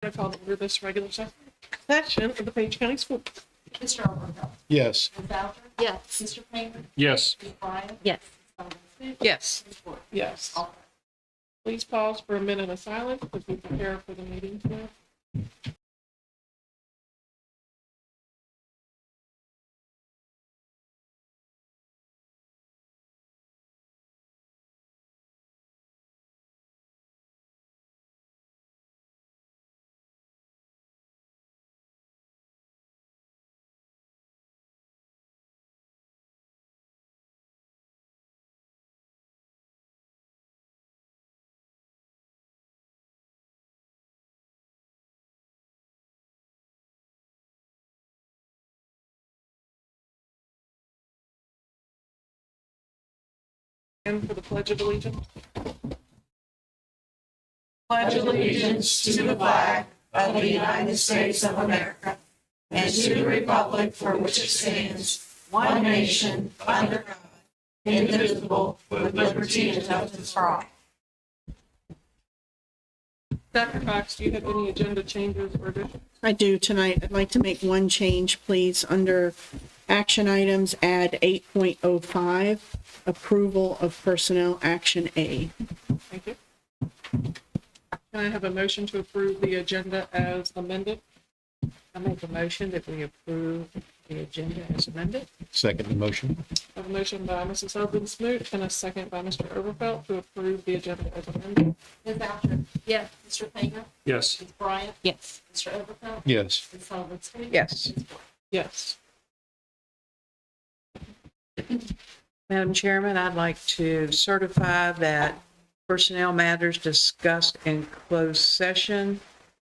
I call to order this regular session of the Page County School. Mr. Overhill. Yes. Ms. Alger. Yes. Mr. Payne. Yes. Ms. Bryant. Yes. Ms. Smith. Yes. Ms. Ford. Yes. All Please pause for a minute of silence as we prepare for the meeting today. And for the Pledge of Allegiance. Pledge allegiance to the flag of the United States of America and to the republic for which it stands, one nation, under God, indivisible, with liberty and justice for all. Dr. Cox, do you have any agenda changes or additions? I do tonight. I'd like to make one change, please. Under action items, add 8.05, approval of personnel action A. Thank you. Can I have a motion to approve the agenda as amended? I make a motion that we approve the agenda as amended. Second the motion. I have a motion by Mrs. Sullivan Smoot and a second by Mr. Overfelt to approve the agenda as amended. Ms. Alger. Yes. Mr. Payne. Yes. Ms. Bryant. Yes. Mr. Overhill. Yes. Ms. Sullivan Smith. Yes. Ms. Ford. Yes. Madam Chairman, I'd like to certify that personnel matters discussed in closed session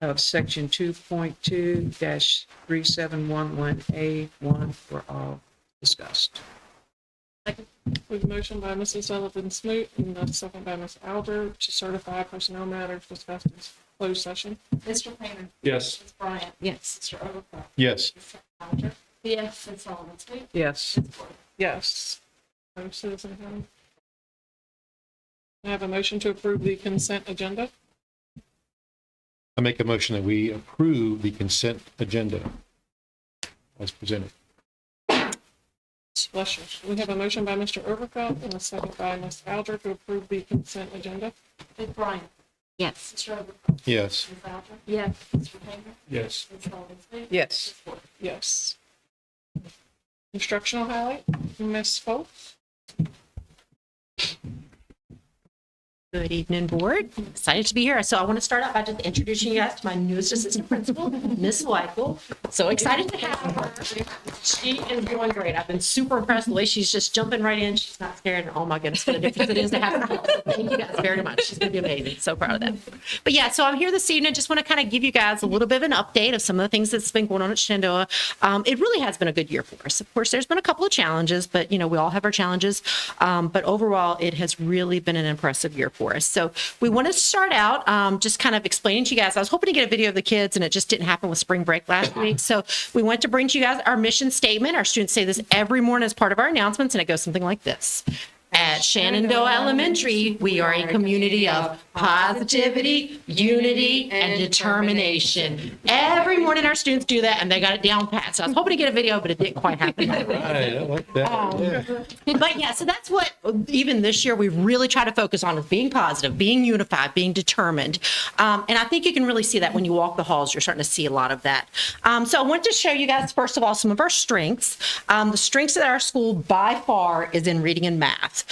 of section 2.2-3711A1 were all discussed. We have a motion by Mrs. Sullivan Smoot and a second by Ms. Alger to certify personnel matters discussed in closed session. Mr. Payne. Yes. Ms. Bryant. Yes. Mr. Overhill. Yes. Ms. Alger. Yes. Ms. Sullivan Smith. Yes. Ms. Ford. Yes. No citizen comment. I have a motion to approve the consent agenda. I make a motion that we approve the consent agenda as presented. Bless you. We have a motion by Mr. Overfelt and a second by Ms. Alger to approve the consent agenda. Ms. Bryant. Yes. Mr. Overhill. Yes. Ms. Alger. Yes. Mr. Payne. Yes. Ms. Sullivan Smith. Yes. Ms. Ford. Yes. Instructional highlight, Ms. Foltz. Good evening, board. Excited to be here. So I want to start out by just introducing you guys to my newest assistant principal, Miss Weichel. So excited to have her. She is doing great. I've been super impressed the way she's just jumping right in. She's not scared. And oh my goodness, what a difference it is to have her. So thank you guys very much. She's going to be amazing. So proud of that. But yeah, so I'm here this evening. Just want to kind of give you guys a little bit of an update of some of the things that's been going on at Shenandoah. It really has been a good year for us. Of course, there's been a couple of challenges, but you know, we all have our challenges. But overall, it has really been an impressive year for us. So we want to start out just kind of explaining to you guys. I was hoping to get a video of the kids, and it just didn't happen with spring break last week. So we went to bring to you guys our mission statement. Our students say this every morning as part of our announcements, and it goes something like this. At Shenandoah Elementary, we are a community of positivity, unity, and determination. Every morning our students do that, and they got it down pat. So I was hoping to get a video, but it didn't quite happen. Right, I like that. But yeah, so that's what even this year we really try to focus on, is being positive, being unified, being determined. And I think you can really see that when you walk the halls. You're starting to see a lot of that. So I want to show you guys, first of all, some of our strengths. The strengths at our school by far is in reading and math.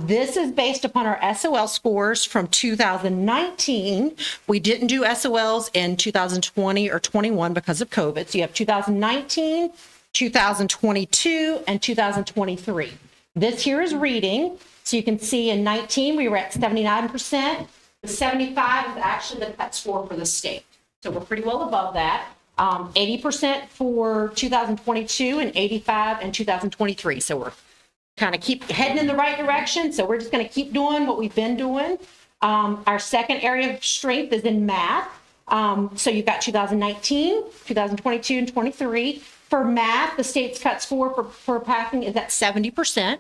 This is based upon our SOL scores from 2019. We didn't do SOLs in 2020 or 21 because of COVID. So you have 2019, 2022, and 2023. This here is reading. So you can see in 19, we were at 79%. The 75 is actually the cut score for the state. So we're pretty well above that. 80% for 2022 and 85 in 2023. So we're kind of keep heading in the right direction. So we're just going to keep doing what we've been doing. Our second area of strength is in math. So you've got 2019, 2022, and 23. For math, the state's cut score for passing is at 70%.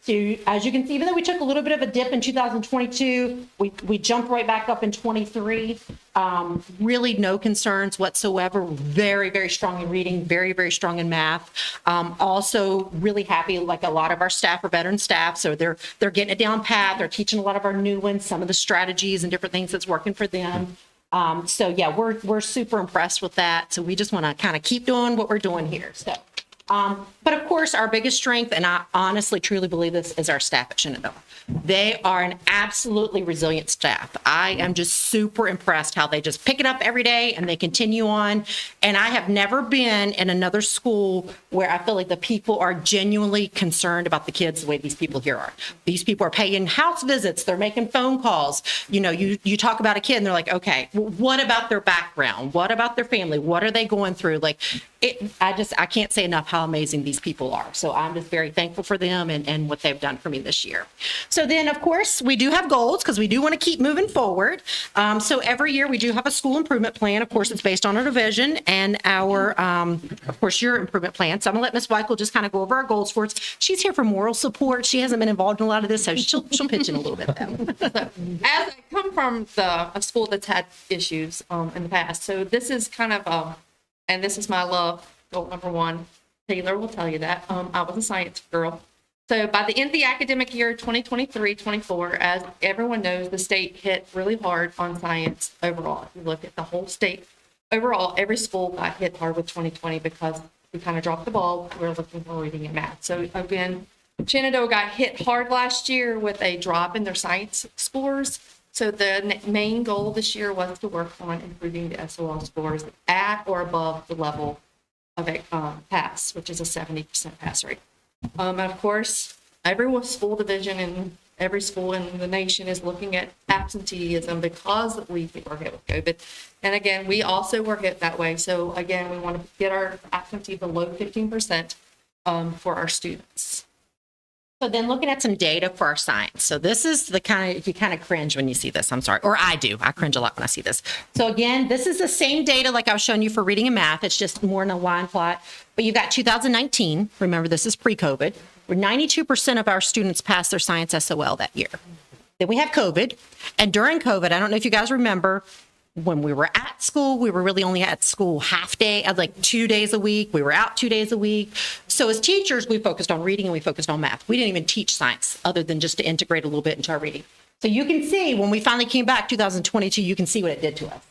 So as you can see, even though we took a little bit of a dip in 2022, we jumped right back up in 23. Really no concerns whatsoever. Very, very strong in reading, very, very strong in math. Also really happy, like a lot of our staff are veteran staff, so they're getting it down pat. They're teaching a lot of our new ones, some of the strategies and different things that's working for them. So yeah, we're super impressed with that. So we just want to kind of keep doing what we're doing here. So. But of course, our biggest strength, and I honestly truly believe this, is our staff at Shenandoah. They are an absolutely resilient staff. I am just super impressed how they just pick it up every day and they continue on. And I have never been in another school where I feel like the people are genuinely concerned about the kids the way these people here are. These people are paying house visits. They're making phone calls. You know, you talk about a kid and they're like, okay, well, what about their background? What about their family? What are they going through? Like, I can't say enough how amazing these people are. So I'm just very thankful for them and what they've done for me this year. So then, of course, we do have goals because we do want to keep moving forward. So every year we do have a school improvement plan. Of course, it's based on our division and our, of course, your improvement plan. So I'm gonna let Ms. Weichel just kind of go over our goals for us. She's here for moral support. She hasn't been involved in a lot of this, so she'll pitch in a little bit though. As I come from a school that's had issues in the past, so this is kind of, and this is my love, goal number one. Taylor will tell you that. I was a science girl. So by the end of the academic year 2023-24, as everyone knows, the state hit really hard on science overall. If you look at the whole state, overall, every school got hit hard with 2020 because we kind of dropped the ball. We were looking for reading and math. So again, Shenandoah got hit hard last year with a drop in their science scores. So the main goal this year was to work on improving the SOL scores at or above the level of pass, which is a 70% pass rate. And of course, every school division and every school in the nation is looking at absenteeism because we were hit with COVID. And again, we also were hit that way. So again, we want to get our absentee below 15% for our students. So then looking at some data for our science. So this is the kind of, you kind of cringe when you see this, I'm sorry, or I do. I cringe a lot when I see this. So again, this is the same data like I was showing you for reading and math. It's just more in a line plot. But you've got 2019. Remember, this is pre-COVID, where 92% of our students passed their science SOL that year. Then we have COVID. And during COVID, I don't know if you guys remember, when we were at school, we were really only at school half day, like 2 days a week. We were out 2 days a week. So as teachers, we focused on reading and we focused on math. We didn't even teach science other than just to integrate a little bit into our reading. So you can see when we finally came back 2022, you can see what it did to us.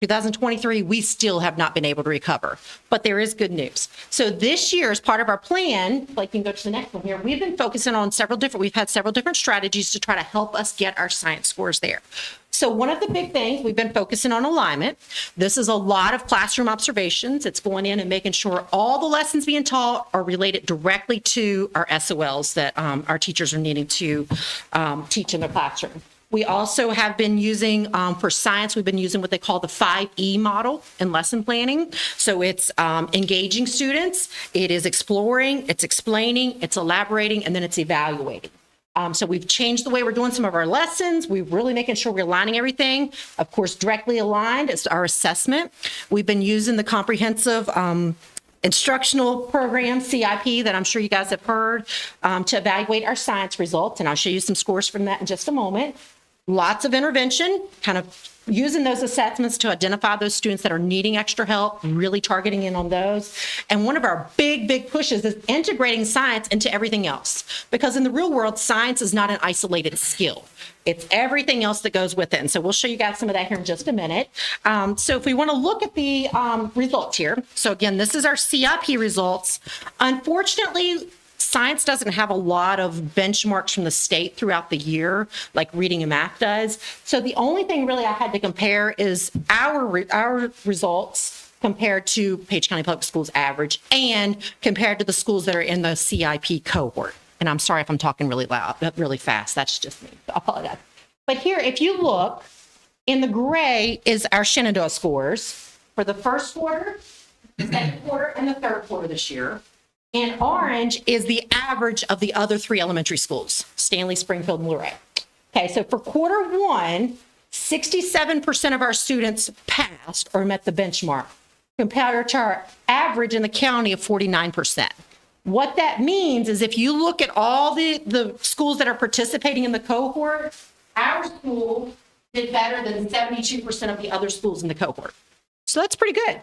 2023, we still have not been able to recover, but there is good news. So this year, as part of our plan, like you can go to the next one here, we've been focusing on we've had several different strategies to try to help us get our science scores there. So one of the big things, we've been focusing on alignment. This is a lot of classroom observations. It's going in and making sure all the lessons being taught are related directly to our SOLs that our teachers are needing to teach in their classroom. We also have been using, for science, we've been using what they call the 5E model in lesson planning. So it's engaging students, it is exploring, it's explaining, it's elaborating, and then it's evaluating. So we've changed the way we're doing some of our lessons. We're really making sure we're aligning everything. Of course, directly aligned is our assessment. We've been using the comprehensive instructional program, CIP, that I'm sure you guys have heard, to evaluate our science results. And I'll show you some scores from that in just a moment. Lots of intervention, kind of using those assessments to identify those students that are needing extra help, really targeting in on those. And one of our big pushes is integrating science into everything else. Because in the real world, science is not an isolated skill. It's everything else that goes with it. And so we'll show you guys some of that here in just a minute. So if we want to look at the results here. So again, this is our CIP results. Unfortunately, science doesn't have a lot of benchmarks from the state throughout the year, like reading and math does. So the only thing really I had to compare is our results compared to Page County Public Schools average and compared to the schools that are in the CIP cohort. And I'm sorry if I'm talking really loud, really fast. That's just me. I apologize. But here, if you look, in the gray is our Shenandoah scores for the first quarter, second quarter, and the third quarter this year. And orange is the average of the other three elementary schools, Stanley, Springfield, and Luray. Okay, so for quarter one, 67% of our students passed or met the benchmark, compared to our average in the county of 49%. What that means is if you look at all the schools that are participating in the cohort, our school did better than 72% of the other schools in the cohort. So that's pretty good.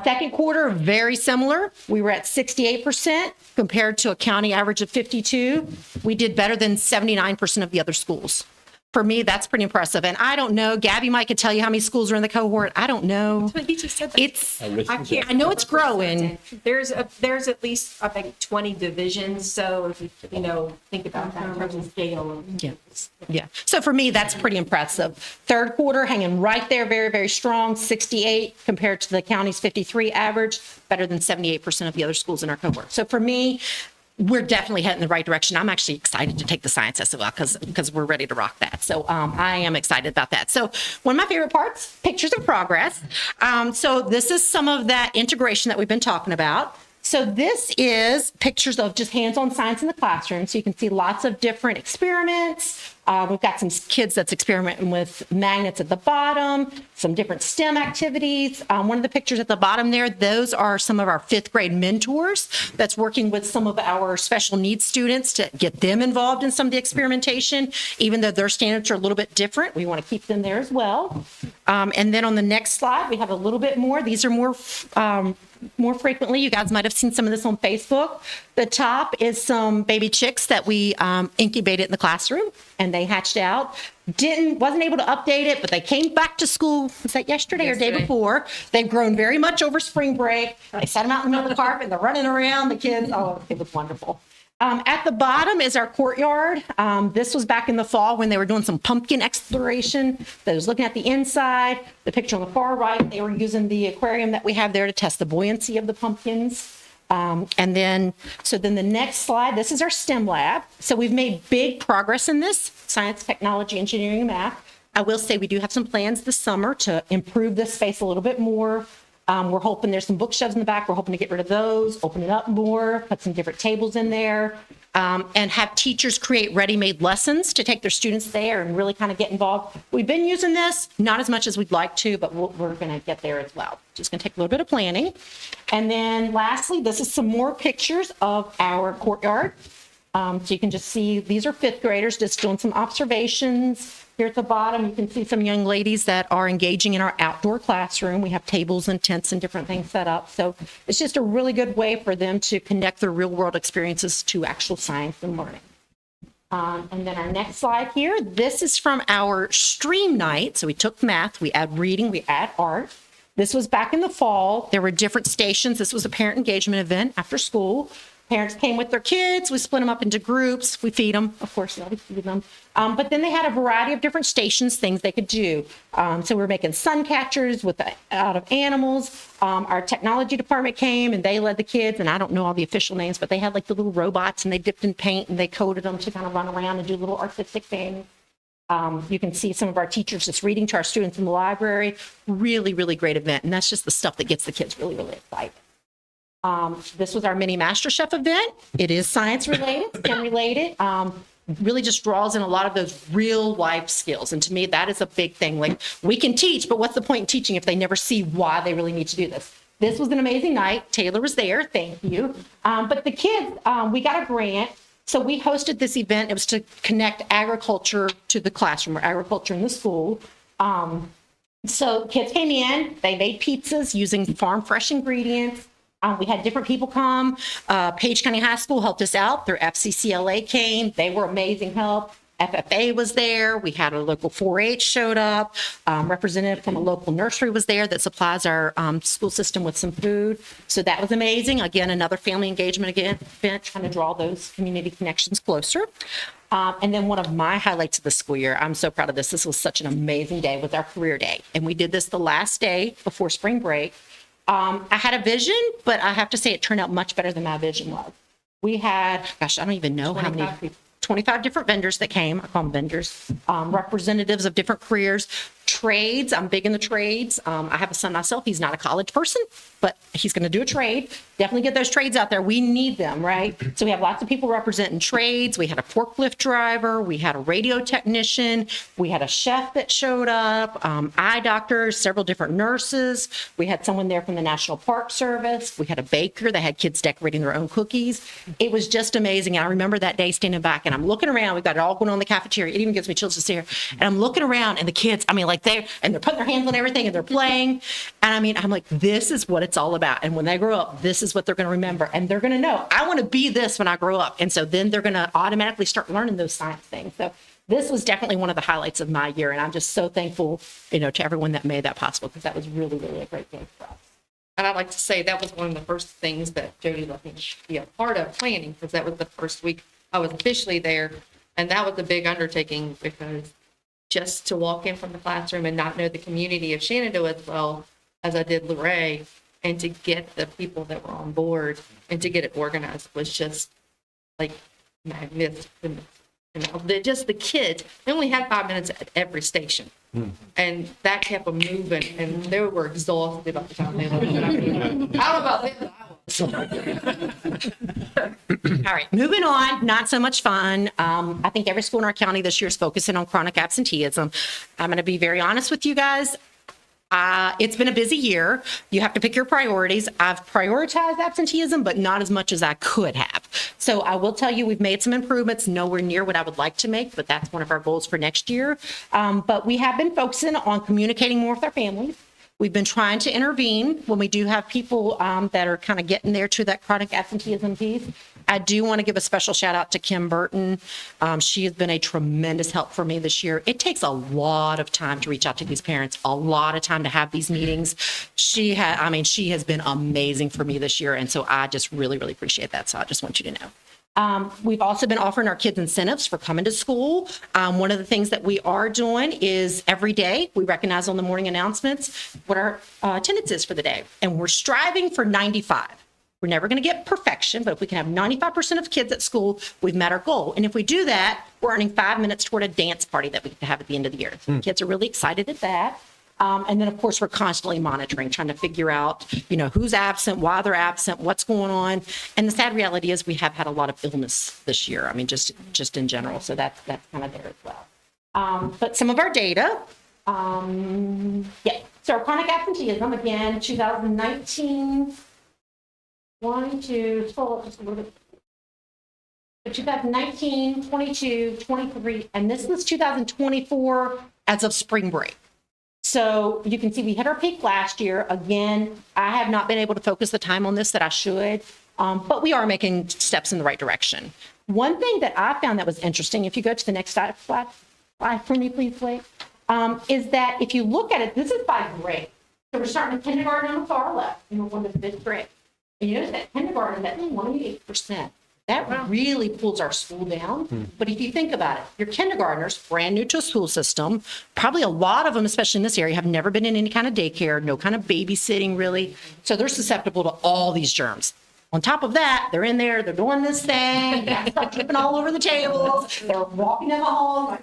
Second quarter, very similar. We were at 68% compared to a county average of 52. We did better than 79% of the other schools. For me, that's pretty impressive. And I don't know, Gabby might could tell you how many schools are in the cohort. I don't know. But he just said that. It's, I know it's growing. There's at least, I think, 20 divisions, so if you, think about that in terms of scale. Yeah. So for me, that's pretty impressive. Third quarter hanging right there, very, very strong, 68 compared to the county's 53 average, better than 78% of the other schools in our cohort. So for me, we're definitely heading in the right direction. I'm actually excited to take the science test as well because we're ready to rock that. So I am excited about that. So one of my favorite parts, pictures of progress. So this is some of that integration that we've been talking about. So this is pictures of just hands-on science in the classroom. So you can see lots of different experiments. We've got some kids that's experimenting with magnets at the bottom, some different STEM activities. One of the pictures at the bottom there, those are some of our fifth grade mentors that's working with some of our special needs students to get them involved in some of the experimentation. Even though their standards are a little bit different, we want to keep them there as well. And then on the next slide, we have a little bit more. These are more frequently. You guys might have seen some of this on Facebook. The top is some baby chicks that we incubated in the classroom, and they hatched out. Wasn't able to update it, but they came back to school, was that yesterday or day before? They've grown very much over spring break. They set them out in the middle of the carpet, and they're running around, the kids. Oh, it was wonderful. At the bottom is our courtyard. This was back in the fall when they were doing some pumpkin exploration. They was looking at the inside. The picture on the far right, they were using the aquarium that we have there to test the buoyancy of the pumpkins. And then the next slide, this is our STEM lab. So we've made big progress in this, science, technology, engineering, and math. I will say we do have some plans this summer to improve this space a little bit more. We're hoping there's some bookshelves in the back. We're hoping to get rid of those, open it up more, put some different tables in there, and have teachers create ready-made lessons to take their students there and really kind of get involved. We've been using this, not as much as we'd like to, but we're going to get there as well. Just going to take a little bit of planning. And then lastly, this is some more pictures of our courtyard. So you can just see, these are fifth graders just doing some observations. Here at the bottom, you can see some young ladies that are engaging in our outdoor classroom. We have tables and tents and different things set up. So it's just a really good way for them to connect their real world experiences to actual science and learning. And then our next slide here, this is from our stream night. So we took math, we add reading, we add art. This was back in the fall. There were different stations. This was a parent engagement event after school. Parents came with their kids. We split them up into groups. We feed them, of course, we feed them. But then they had a variety of different stations, things they could do. So we were making sun catchers out of animals. Our technology department came and they led the kids, and I don't know all the official names, but they had like the little robots and they dipped in paint and they coded them to kind of run around and do little artistic things. You can see some of our teachers just reading to our students in the library. Really, really great event. And that's just the stuff that gets the kids really, really excited. This was our mini MasterChef event. It is science related, STEM related. Really just draws in a lot of those real life skills. And to me, that is a big thing. Like, we can teach, but what's the point in teaching if they never see why they really need to do this? This was an amazing night. Taylor was there. Thank you. But the kids, we got a grant. So we hosted this event. It was to connect agriculture to the classroom, or agriculture in the school. So kids came in, they made pizzas using farm fresh ingredients. We had different people come. Page County High School helped us out. Their FCCLA came. They were amazing help. FFA was there. We had a local 4-H showed up. Representative from a local nursery was there that supplies our school system with some food. So that was amazing. Again, another family engagement event, trying to draw those community connections closer. And then one of my highlights of the school year, I'm so proud of this. This was such an amazing day, was our career day. And we did this the last day before spring break. I had a vision, but I have to say it turned out much better than my vision was. We had, I don't even know how many, 25 different vendors that came. I call them vendors, representatives of different careers, trades. I'm big in the trades. I have a son myself. He's not a college person, but he's going to do a trade. Definitely get those trades out there. We need them, right? So we have lots of people representing trades. We had a forklift driver. We had a radio technician. We had a chef that showed up, eye doctors, several different nurses. We had someone there from the National Park Service. We had a baker that had kids decorating their own cookies. It was just amazing. And I remember that day standing back and I'm looking around. We've got it all going on in the cafeteria. It even gives me chills to see her. And I'm looking around and the kids, I mean, like they're putting their hands on everything and they're playing. And I mean, I'm like, this is what it's all about. And when they grow up, this is what they're going to remember. And they're going to know, I want to be this when I grow up. And so then they're going to automatically start learning those science things. So this was definitely one of the highlights of my year. And I'm just so thankful, to everyone that made that possible, because that was really, really a great day for us. And I'd like to say that was one of the first things that Jody let me be a part of planning, because that was the first week I was officially there. And that was a big undertaking, because just to walk in from the classroom and not know the community of Shenandoah as well as I did Luray, and to get the people that were on board and to get it organized was just like magnificent. Just the kids, they only had 5 minutes at every station. And that kept them moving, and they were exhausted by the time they left. I don't know about them, but I was. All right, moving on, not so much fun. I think every school in our county this year is focusing on chronic absenteeism. I'm going to be very honest with you guys. It's been a busy year. You have to pick your priorities. I've prioritized absenteeism, but not as much as I could have. So I will tell you, we've made some improvements, nowhere near what I would like to make, but that's one of our goals for next year. But we have been focusing on communicating more with our families. We've been trying to intervene when we do have people that are kind of getting there to that chronic absenteeism piece. I do want to give a special shout out to Kim Burton. She has been a tremendous help for me this year. It takes a lot of time to reach out to these parents, a lot of time to have these meetings. She has been amazing for me this year. And so I just really, really appreciate that. So I just want you to know. We've also been offering our kids incentives for coming to school. One of the things that we are doing is every day we recognize on the morning announcements what our attendance is for the day. And we're striving for 95. We're never going to get perfection, but if we can have 95% of kids at school, we've met our goal. And if we do that, we're earning 5 minutes toward a dance party that we can have at the end of the year. So kids are really excited at that. And then, of course, we're constantly monitoring, trying to figure out, who's absent, why they're absent, what's going on. And the sad reality is we have had a lot of illness this year. I mean, just in general. So that's kind of there as well. But some of our data, So our chronic absenteeism, again, 2019, 2019, 22, 23, and this was 2024 as of spring break. So you can see we hit our peak last year. Again, I have not been able to focus the time on this that I should, but we are making steps in the right direction. One thing that I found that was interesting, if you go to the next slide for me, please, Blake, is that if you look at it, this is by grade. So we're starting at kindergarten on the far left, and we're going to fifth grade. And you notice that kindergarten, that's 28%. That really pulls our school down. But if you think about it, your kindergartners, brand new to a school system, probably a lot of them, especially in this area, have never been in any kind of daycare, no kind of babysitting really. So they're susceptible to all these germs. On top of that, they're in there, they're doing this thing, stuff dripping all over the tables, they're walking in the hall,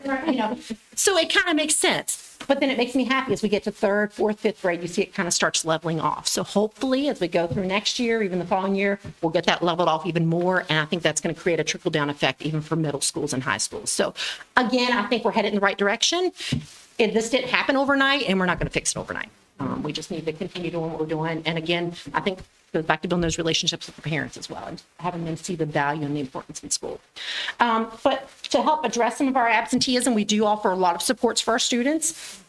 So it kind of makes sense. But then it makes me happy as we get to third, fourth, fifth grade, you see it kind of starts leveling off. So hopefully as we go through next year, even the following year, we'll get that leveled off even more. And I think that's going to create a trickle down effect even for middle schools and high schools. So again, I think we're headed in the right direction. This didn't happen overnight and we're not going to fix it overnight. We just need to continue doing what we're doing. And again, I think it goes back to building those relationships with the parents as well and having them see the value and the importance in school. But to help address some of our absenteeism, we do offer a lot of supports for our students,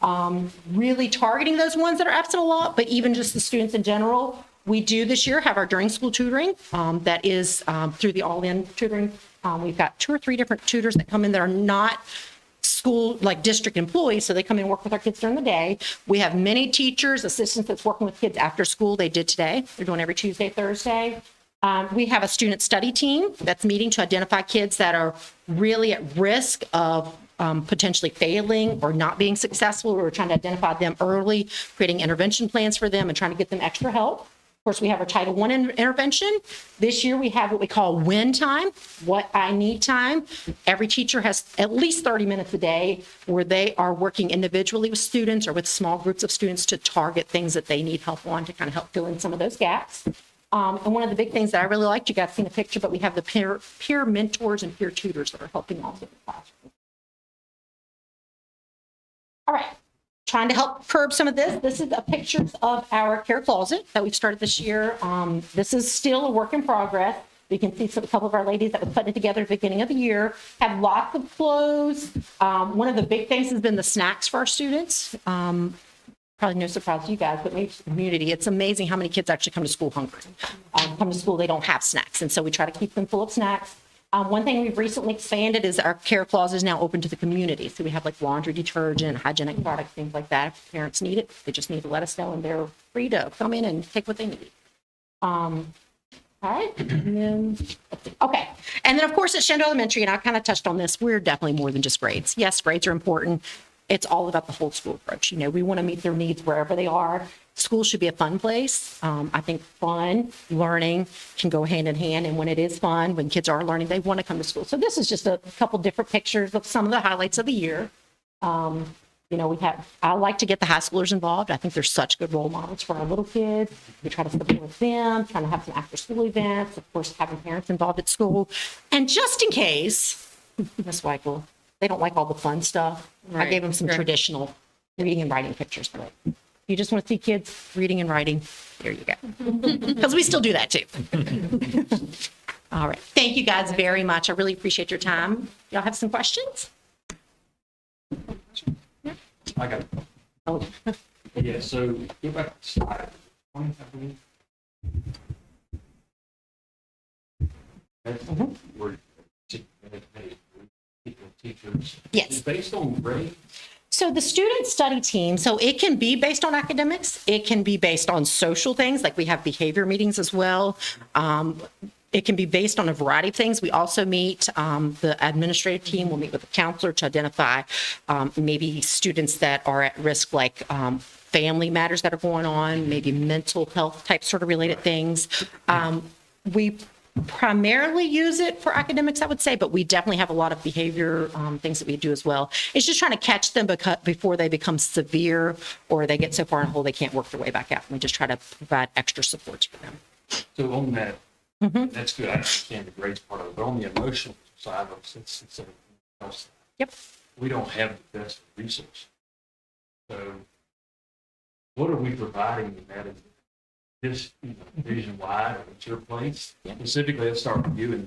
really targeting those ones that are absent a lot, but even just the students in general. We do this year have our during school tutoring that is through the all-in tutoring. We've got 2 or 3 different tutors that come in that are not school like district employees, so they come in and work with our kids during the day. We have many teachers, assistants that's working with kids after school. They did today. They're doing every Tuesday, Thursday. We have a student study team that's meeting to identify kids that are really at risk of potentially failing or not being successful. We're trying to identify them early, creating intervention plans for them and trying to get them extra help course, we have our Title I intervention. This year, we have what we call win time, what I need time. Every teacher has at least 30 minutes a day where they are working individually with students or with small groups of students to target things that they need help on to kind of help fill in some of those gaps. And one of the big things that I really liked, you guys seen a picture, but we have the peer mentors and peer tutors that are helping also in the classroom. All right, trying to help curb some of this. This is a pictures of our care closet that we've started this year. This is still a work in progress. You can see a couple of our ladies that were putting it together at the beginning of the year, have lots of clothes. One of the big things has been the snacks for our students. Probably no surprise to you guys, but maybe to the community, it's amazing how many kids actually come to school hungry. Come to school, they don't have snacks, and so we try to keep them full of snacks. One thing we've recently expanded is our care closet is now open to the community. So we have like laundry detergent, hygienic products, things like that. If parents need it, they just need to let us know, and they're free to come in and take what they need. All right, and then, let's see. Okay. And then of course at Shendo Elementary, and I kind of touched on this, we're definitely more than just grades. Yes, grades are important. It's all about the whole school approach. You know, we want to meet their needs wherever they are. School should be a fun place. I think fun, learning can go hand in hand. And when it is fun, when kids are learning, they want to come to school. So this is just a couple different pictures of some of the highlights of the year. You know, I like to get the high schoolers involved. I think they're such good role models for our little kids. We try to support them, trying to have some after school events, of course, having parents involved at school. And just in case, Ms. Weichel, they don't like all the fun stuff, I gave them some traditional reading and writing pictures. But you just want to see kids reading and writing, there you go. Because we still do that too. All right. Thank you guys very much. I really appreciate your time. Y'all have some questions? I got it. Oh, Yeah, so go back to slide 20, I believe. That's where teachers. Yes. Based on grade. So the student study team, so it can be based on academics. It can be based on social things, like we have behavior meetings as well. It can be based on a variety of things. We also meet, the administrative team will meet with the counselor to identify maybe students that are at risk, like family matters that are going on, maybe mental health type sort of related things. We primarily use it for academics, I would say, but we definitely have a lot of behavior things that we do as well. It's just trying to catch them before they become severe or they get so far in a hole they can't work their way back out. We just try to provide extra supports for them. So on that, that's good. I understand the grades part of it, but on the emotional side of it, it's else. Yep. We don't have the best resource. So what are we providing in that? Just division-wide, or at your place? Specifically, let's start with you.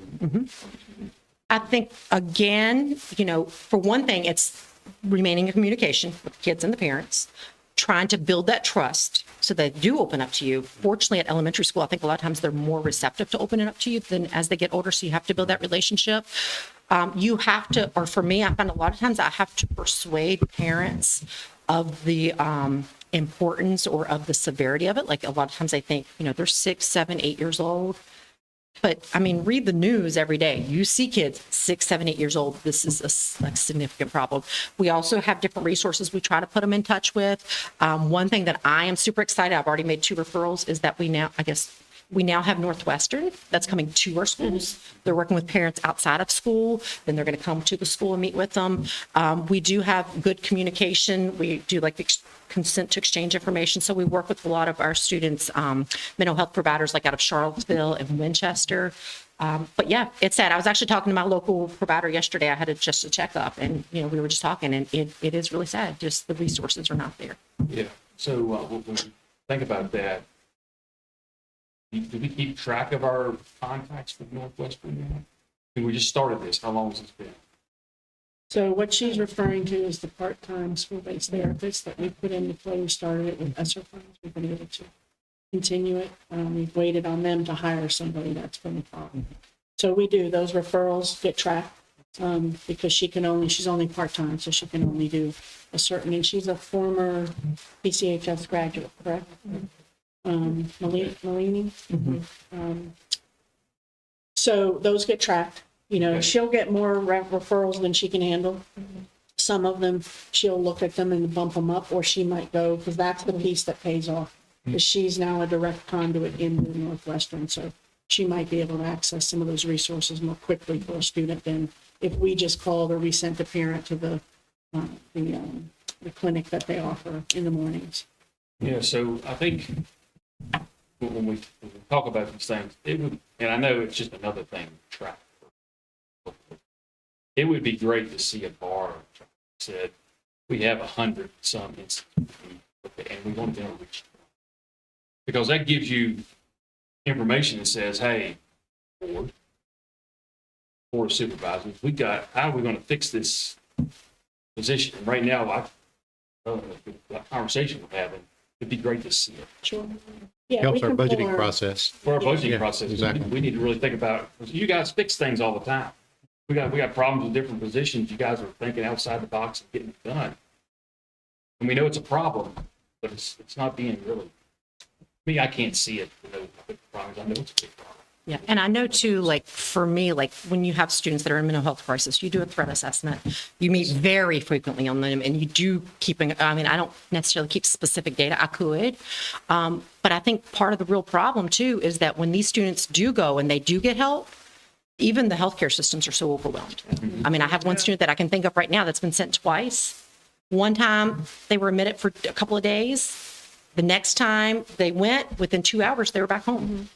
I think, again, you know, for one thing, it's remaining in communication with the kids and the parents, trying to build that trust so they do open up to you. Fortunately, at elementary school, I think a lot of times they're more receptive to opening up to you than as they get older, so you have to build that relationship. You have to, or for me, I find a lot of times I have to persuade parents of the importance or of the severity of it. Like a lot of times I think, you know, they're 6, 7, 8 years old. But I mean, read the news every day. You see kids 6, 7, 8 years old. This is a significant problem. We also have different resources we try to put them in touch with. One thing that I am super excited, I've already made 2 referrals, is that we now have Northwestern that's coming to our schools. They're working with parents outside of school. Then they're going to come to the school and meet with them. We do have good communication. We do like the consent to exchange information. So we work with a lot of our students, mental health providers like out of Charlottesville and Winchester. But yeah, it's sad. I was actually talking to my local provider yesterday. I had just a checkup and, you know, we were just talking and it is really sad. Just the resources are not there. Yeah. So when we think about that, do we keep track of our contacts with Northwestern? And we just started this. How long has this been? So what she's referring to is the part-time school-based therapist that we put into play. We started it with ESSER funds. We've been able to continue it. We've waited on them to hire somebody. That's been the problem. So we do, those referrals get tracked because she's only part-time, so she can only do a certain, and she's a former PCHS graduate, correct? Malini. So those get tracked. You know, she'll get more referrals than she can handle. Some of them, she'll look at them and bump them up, or she might go, because that's the piece that pays off. But she's now a direct conduit into Northwestern, so she might be able to access some of those resources more quickly for a student than if we just called or we sent a parent to the clinic that they offer in the mornings. Yeah, so I think when we talk about these things, it would, and I know it's just another thing to track. It would be great to see a bar that said, we have 100 some instances, and we want them to reach. Because that gives you information that says, hey, board of supervisors, how are we going to fix this position? And right now, the conversation we're having, it'd be great to see it. Sure. Yeah, Helps we our can pull budgeting process. For our budgeting Yeah, process, exactly. we need to really think about, you guys fix things all the time. We got problems with different positions. You guys are thinking outside the box and getting it done. And we know it's a problem, but it's not being really, me, I can't see it. You know, big problems. I know it's a big problem. Yeah, and I know too, like for me, like when you have students that are in mental health crisis, you do a threat assessment. You meet very frequently on them, and you do I mean, I don't necessarily keep specific data. I could, but I think part of the real problem too is that when these students do go and they do get help, even the healthcare systems are so overwhelmed. I mean, I have one student that I can think of right now that's been sent twice. One time they were admitted for a couple of days. The next time they went, within 2 hours, they were back home.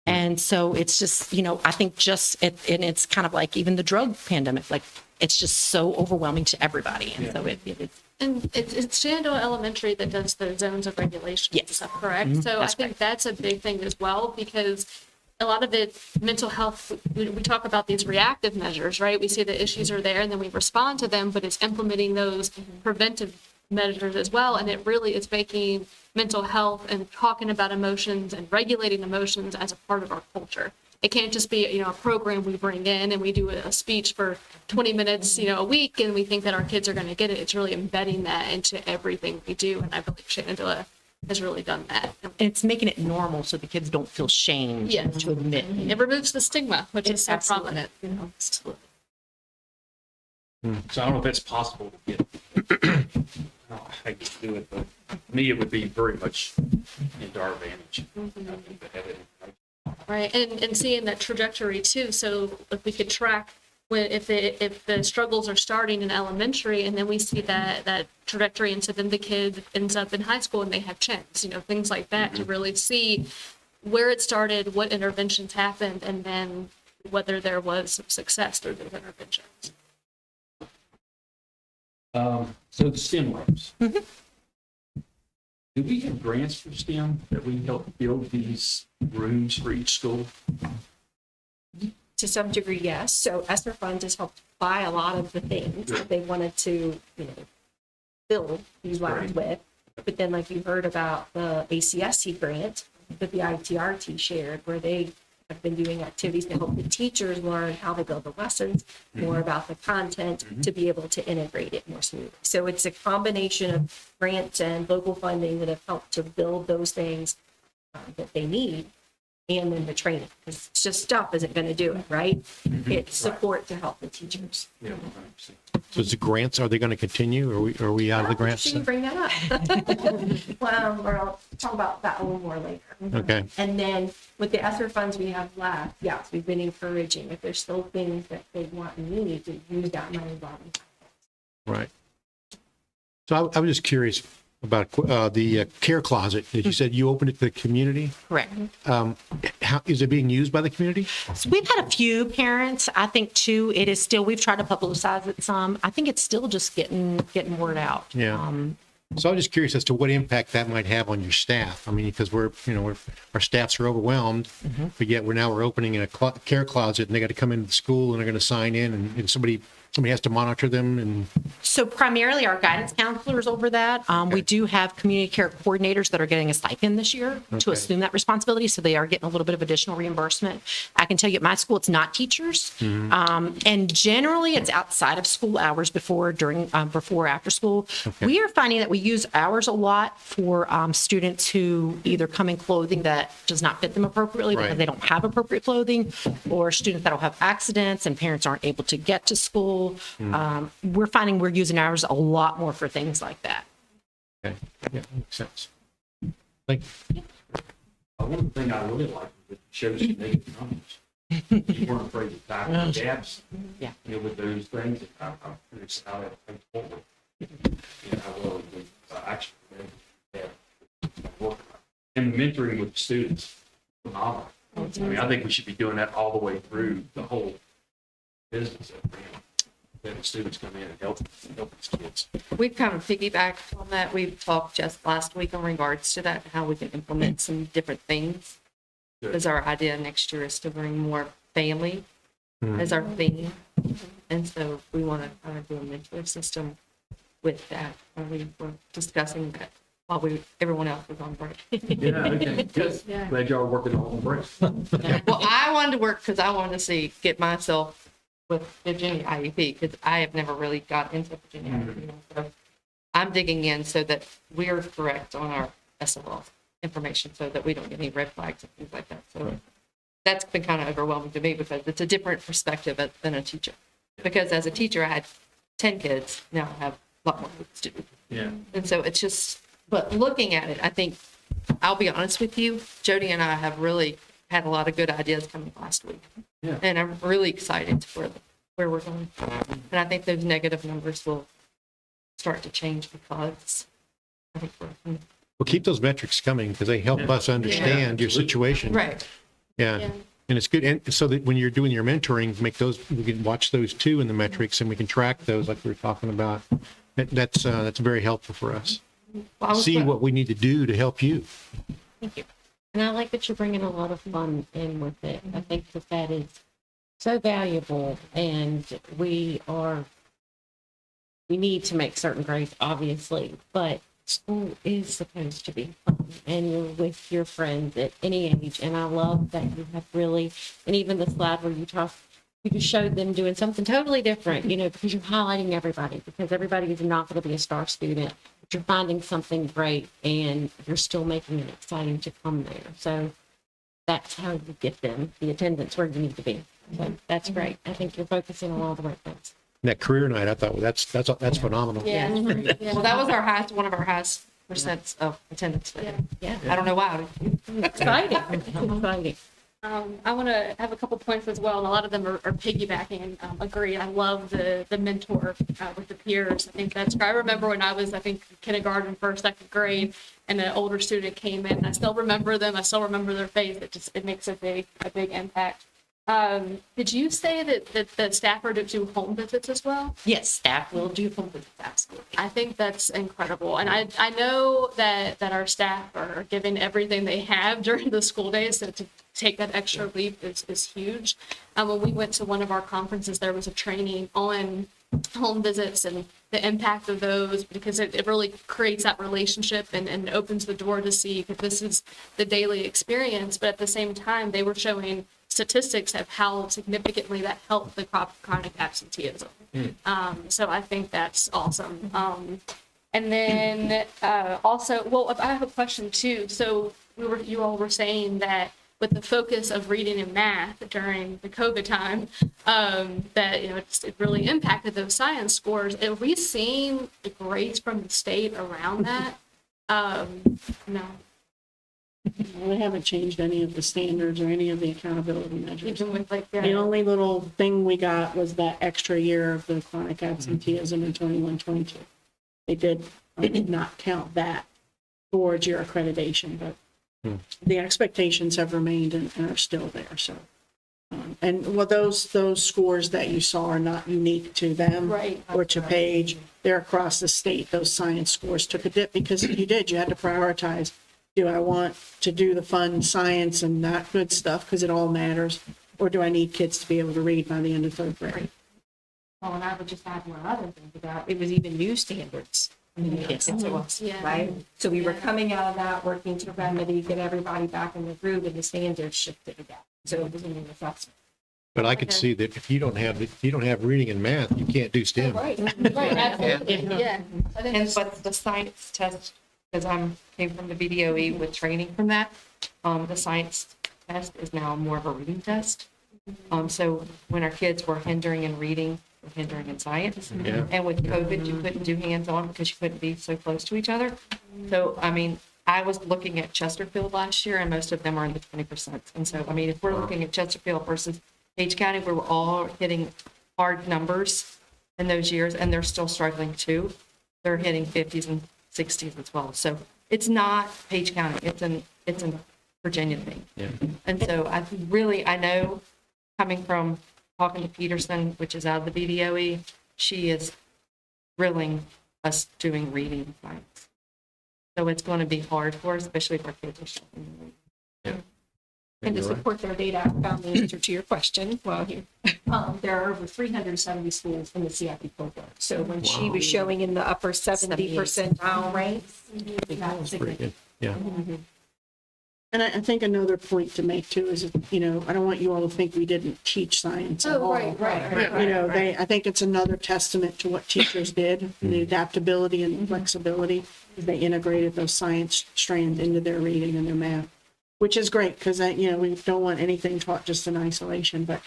And so it's just, you know, I think and it's kind of like even the drug pandemic, like it's just so overwhelming to everybody. And so it's. And it's Shenandoah Elementary that does the zones of regulation. Yes. Is that correct? So That's I think that's a big thing as well, because a lot of it, mental health, we talk about these reactive measures, right? We see the issues are there and then we respond to them, but it's implementing those preventive measures as well. And it really is making mental health and talking about emotions and regulating emotions as a part of our culture. It can't just be, a program we bring in and we do a speech for 20 minutes, a week, and we think that our kids are going to get it. It's really embedding that into everything we do. And I believe Shenandoah has really done that. And it's making it normal so the kids don't feel shamed Yeah. to admit. It removes the stigma, which is so Absolutely. prominent. Absolutely. So I don't know if it's possible to get, I hate to do it, but to me, it would be very much into our advantage. I think to have it in. Right, and seeing that trajectory too. So if we could track if the struggles are starting in elementary, and then we see that trajectory, and so then the kid ends up in high school and they have chins, things like that, to really see where it started, what interventions happened, and then whether there was some success through those interventions. So the STEM labs. Do we have grants for STEM that we help build these rooms for each school? To some degree, yes. So ESSER funds has helped buy a lot of the things that they wanted to, fill these labs with. But then, like you heard about the ACSC grant that the ITRT shared, where they have been doing activities to help the teachers learn how to build the lessons, more about the content, to be able to integrate it more smoothly. So it's a combination of grants and local funding that have helped to build those things that they need, and then the training, because it's just stuff isn't going to do it, right? It's support to help the teachers. Yeah, 100%. So is the grants, are they going to continue? Are we out of the grants? You bring that up. Well, I'll talk about that a little more later. Okay. And then with the ESSER funds we have left, yes, we've been encouraging, if there's still things that they want and need, to use that money involving. Right. So I was just curious about the care closet. As you said, you opened it to the community. Correct. How is it being used by the community? So we've had a few parents. I think too, it is still, we've tried to publicize it some. I think it's still just getting word out. Yeah. So I'm just curious as to what impact that might have on your staff. I mean, because our staffs are overwhelmed, but yet we're opening a care closet and they got to come into the school and they're going to sign in and somebody has to monitor them. And So primarily our guidance counselors over that. We do have community care coordinators that are getting a stipend this year to Okay. assume that responsibility. So they are getting a little bit of additional reimbursement. I can tell you at my school, it's not teachers. And generally it's outside of school hours before, after school. Okay. We are finding that we use hours a lot for students who either come in clothing that does not fit them appropriately because Right. they don't have appropriate clothing, or students that will have accidents and parents aren't able to get to school. We're finding we're using hours a lot more for things like that. okay, yeah, makes sense. Thank One thing I really like is it shows you negative numbers. You weren't afraid to tackle the gaps. Yeah. You know, with those things, and I'm pretty excited to think forward. And how well we actually have. And the mentoring with the students, phenomenal. I mean, I think we should be doing that all the way through the whole business. That the students come in and help these kids. We've kind of piggybacked on that. We've talked just last week in regards to that, how we can implement some different things. Because our idea next year is to bring more family as our theme. And so we want to kind of do a mentor system with that. And we were discussing that while everyone else was on break. Yeah, okay, good. Yeah. Glad y'all are working on break. Well, I wanted to work because I wanted to get myself with Virginia IEP, because I have never really got into Virginia IEP. So I'm digging in so that we're correct on our SLL information so that we don't get any red flags and things like that. So that's been kind of overwhelming to me because it's a different perspective than a teacher. Because as a teacher, I had 10 kids. Now I have a lot more kids to do. Yeah. And so it's just, but looking at it, I think, I'll be honest with you, Jody and I have really had a lot of good ideas coming last week. Yeah. And I'm really excited for where we're going. And I think those negative numbers will start to change because I think we're. Well, keep those metrics coming because they help us understand your situation. Right. Yeah. Yeah. And it's good. And so that when you're doing your mentoring, make those, we can watch those too in the metrics and we can track those like we were talking about. That's very helpful for us. Well, I was See gonna- what we need to do to help you. Thank you. And I like that you're bringing a lot of fun in with it. I think that is so valuable, and we need to make certain grades, obviously, but school is supposed to be fun, and you're with your friends at any age, and I love that you have really, and even the slide where you just showed them doing something totally different, because you're highlighting everybody, because everybody is not going to be a star student, but you're finding something great, and you're still making it exciting to come there. So that's how you get them the attendance where you need to be. So that's great. I think you're focusing on all the right things. And that career night, I thought that's phenomenal. Yeah. Well, that was one of our highest percents of attendance. There. Yeah. I don't know why. Exciting. Exciting. I want to have a couple points as well, and a lot of them are piggybacking. Agree. I love the mentor with the peers. I think that's great. I remember when I was, kindergarten, first, second grade, and an older student came in, and I still remember them. I still remember their face. It makes a big impact. Did you say that the staff are to do home visits as well? Yes, staff will do home visits, absolutely. I think that's incredible. And I know that our staff are giving everything they have during the school days. So to take that extra leap is huge. When we went to one of our conferences, there was a training on home visits and the impact of those, because it really creates that relationship and opens the door to see if this is the daily experience. But at the same time, they were showing statistics of how significantly that helped the chronic absenteeism. So I think that's awesome. And then also, well, I have a question too. So you all were saying that with the focus of reading and math during the COVID time, that it really impacted those science scores. Are we seeing the grades from the state around that? No. We haven't changed any of the standards or any of the accountability measures. Even with The only little thing we got was that extra year of the chronic absenteeism in 21-22. They did not count that towards your accreditation, but the expectations have remained and are still there. So, and well, those scores that you saw are not unique to them Right. or to Page. They're across the state. Those science scores took a dip because you had to prioritize. Do I want to do the fun science and not good stuff because it all matters? Or do I need kids to be able to read by the end of third grade? Well, and I would just add one other thing to that. It was even new standards. Yes, it was. Yeah. Right? So we were coming out of that, working to remedy, get everybody back in the groove, and the standards shifted again. So it was a new assessment. But I could see that if you don't have reading and math, you can't do STEM. Right, absolutely. Yeah. I think And that's- but the science test, because came from the VDOE with training from that, the science test is now more of a reading test. So when our kids were hindering in reading, were hindering in science. Yeah. And with COVID, you couldn't do hands-on because you couldn't be so close to each other. So, I mean, I was looking at Chesterfield last year, and most of them are in the 20%. And so, I mean, if we're looking at Chesterfield versus Page County, where we're all hitting hard numbers in those years, and they're still struggling too, they're hitting 50s and 60s as well. So it's not Page County, it's a Virginia thing. Yeah. And so I know, coming from talking to Peterson, which is out of the BDOE, she is drilling us doing reading science. So it's going to be hard for us, especially if our kids are struggling. And to support their data, I found the answer to your question. Well, here, there are over 370 schools in the CIP program. So when she was showing in the upper 70 percentile range, that's Pretty good. Yeah. And I think another point to make too is, you know, I don't want you all to think we didn't teach science at all. right. You know, I think it's another testament to what teachers did, the adaptability and the flexibility. They integrated those science strands into their reading and their math, which is great because, you know, we don't want anything taught just in isolation, but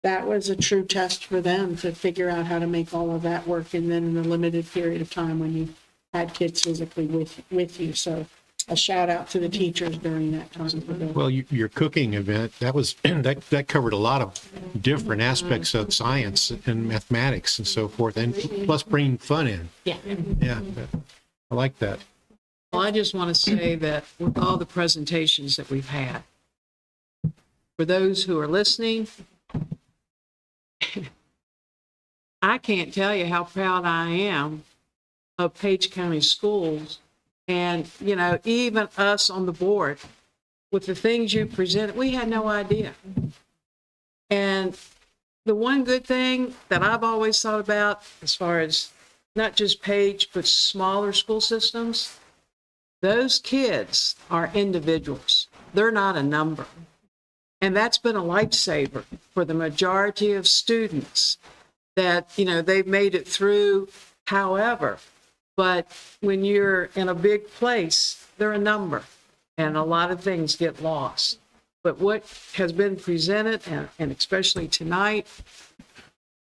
that was a true test for them to figure out how to make all of that work. And then in a limited period of time when you had kids physically with you. So a shout out to the teachers during that time. Well, your cooking event, that was, that covered a lot of different aspects of science and mathematics and so forth, and plus bringing fun in. Yeah. Yeah, I like that. Well, I just want to say that with all the presentations that we've had, for those who are listening, I can't tell you how proud I am of Page County Schools and, you know, even us on the board with the things you presented. We had no idea. And the one good thing that I've always thought about as far as not just Page, but smaller school systems, those kids are individuals. They're not a number. And that's been a lifesaver for the majority of students that, you know, they've made it through. However, but when you're in a big place, they're a number and a lot of things get lost. But what has been presented, and especially tonight,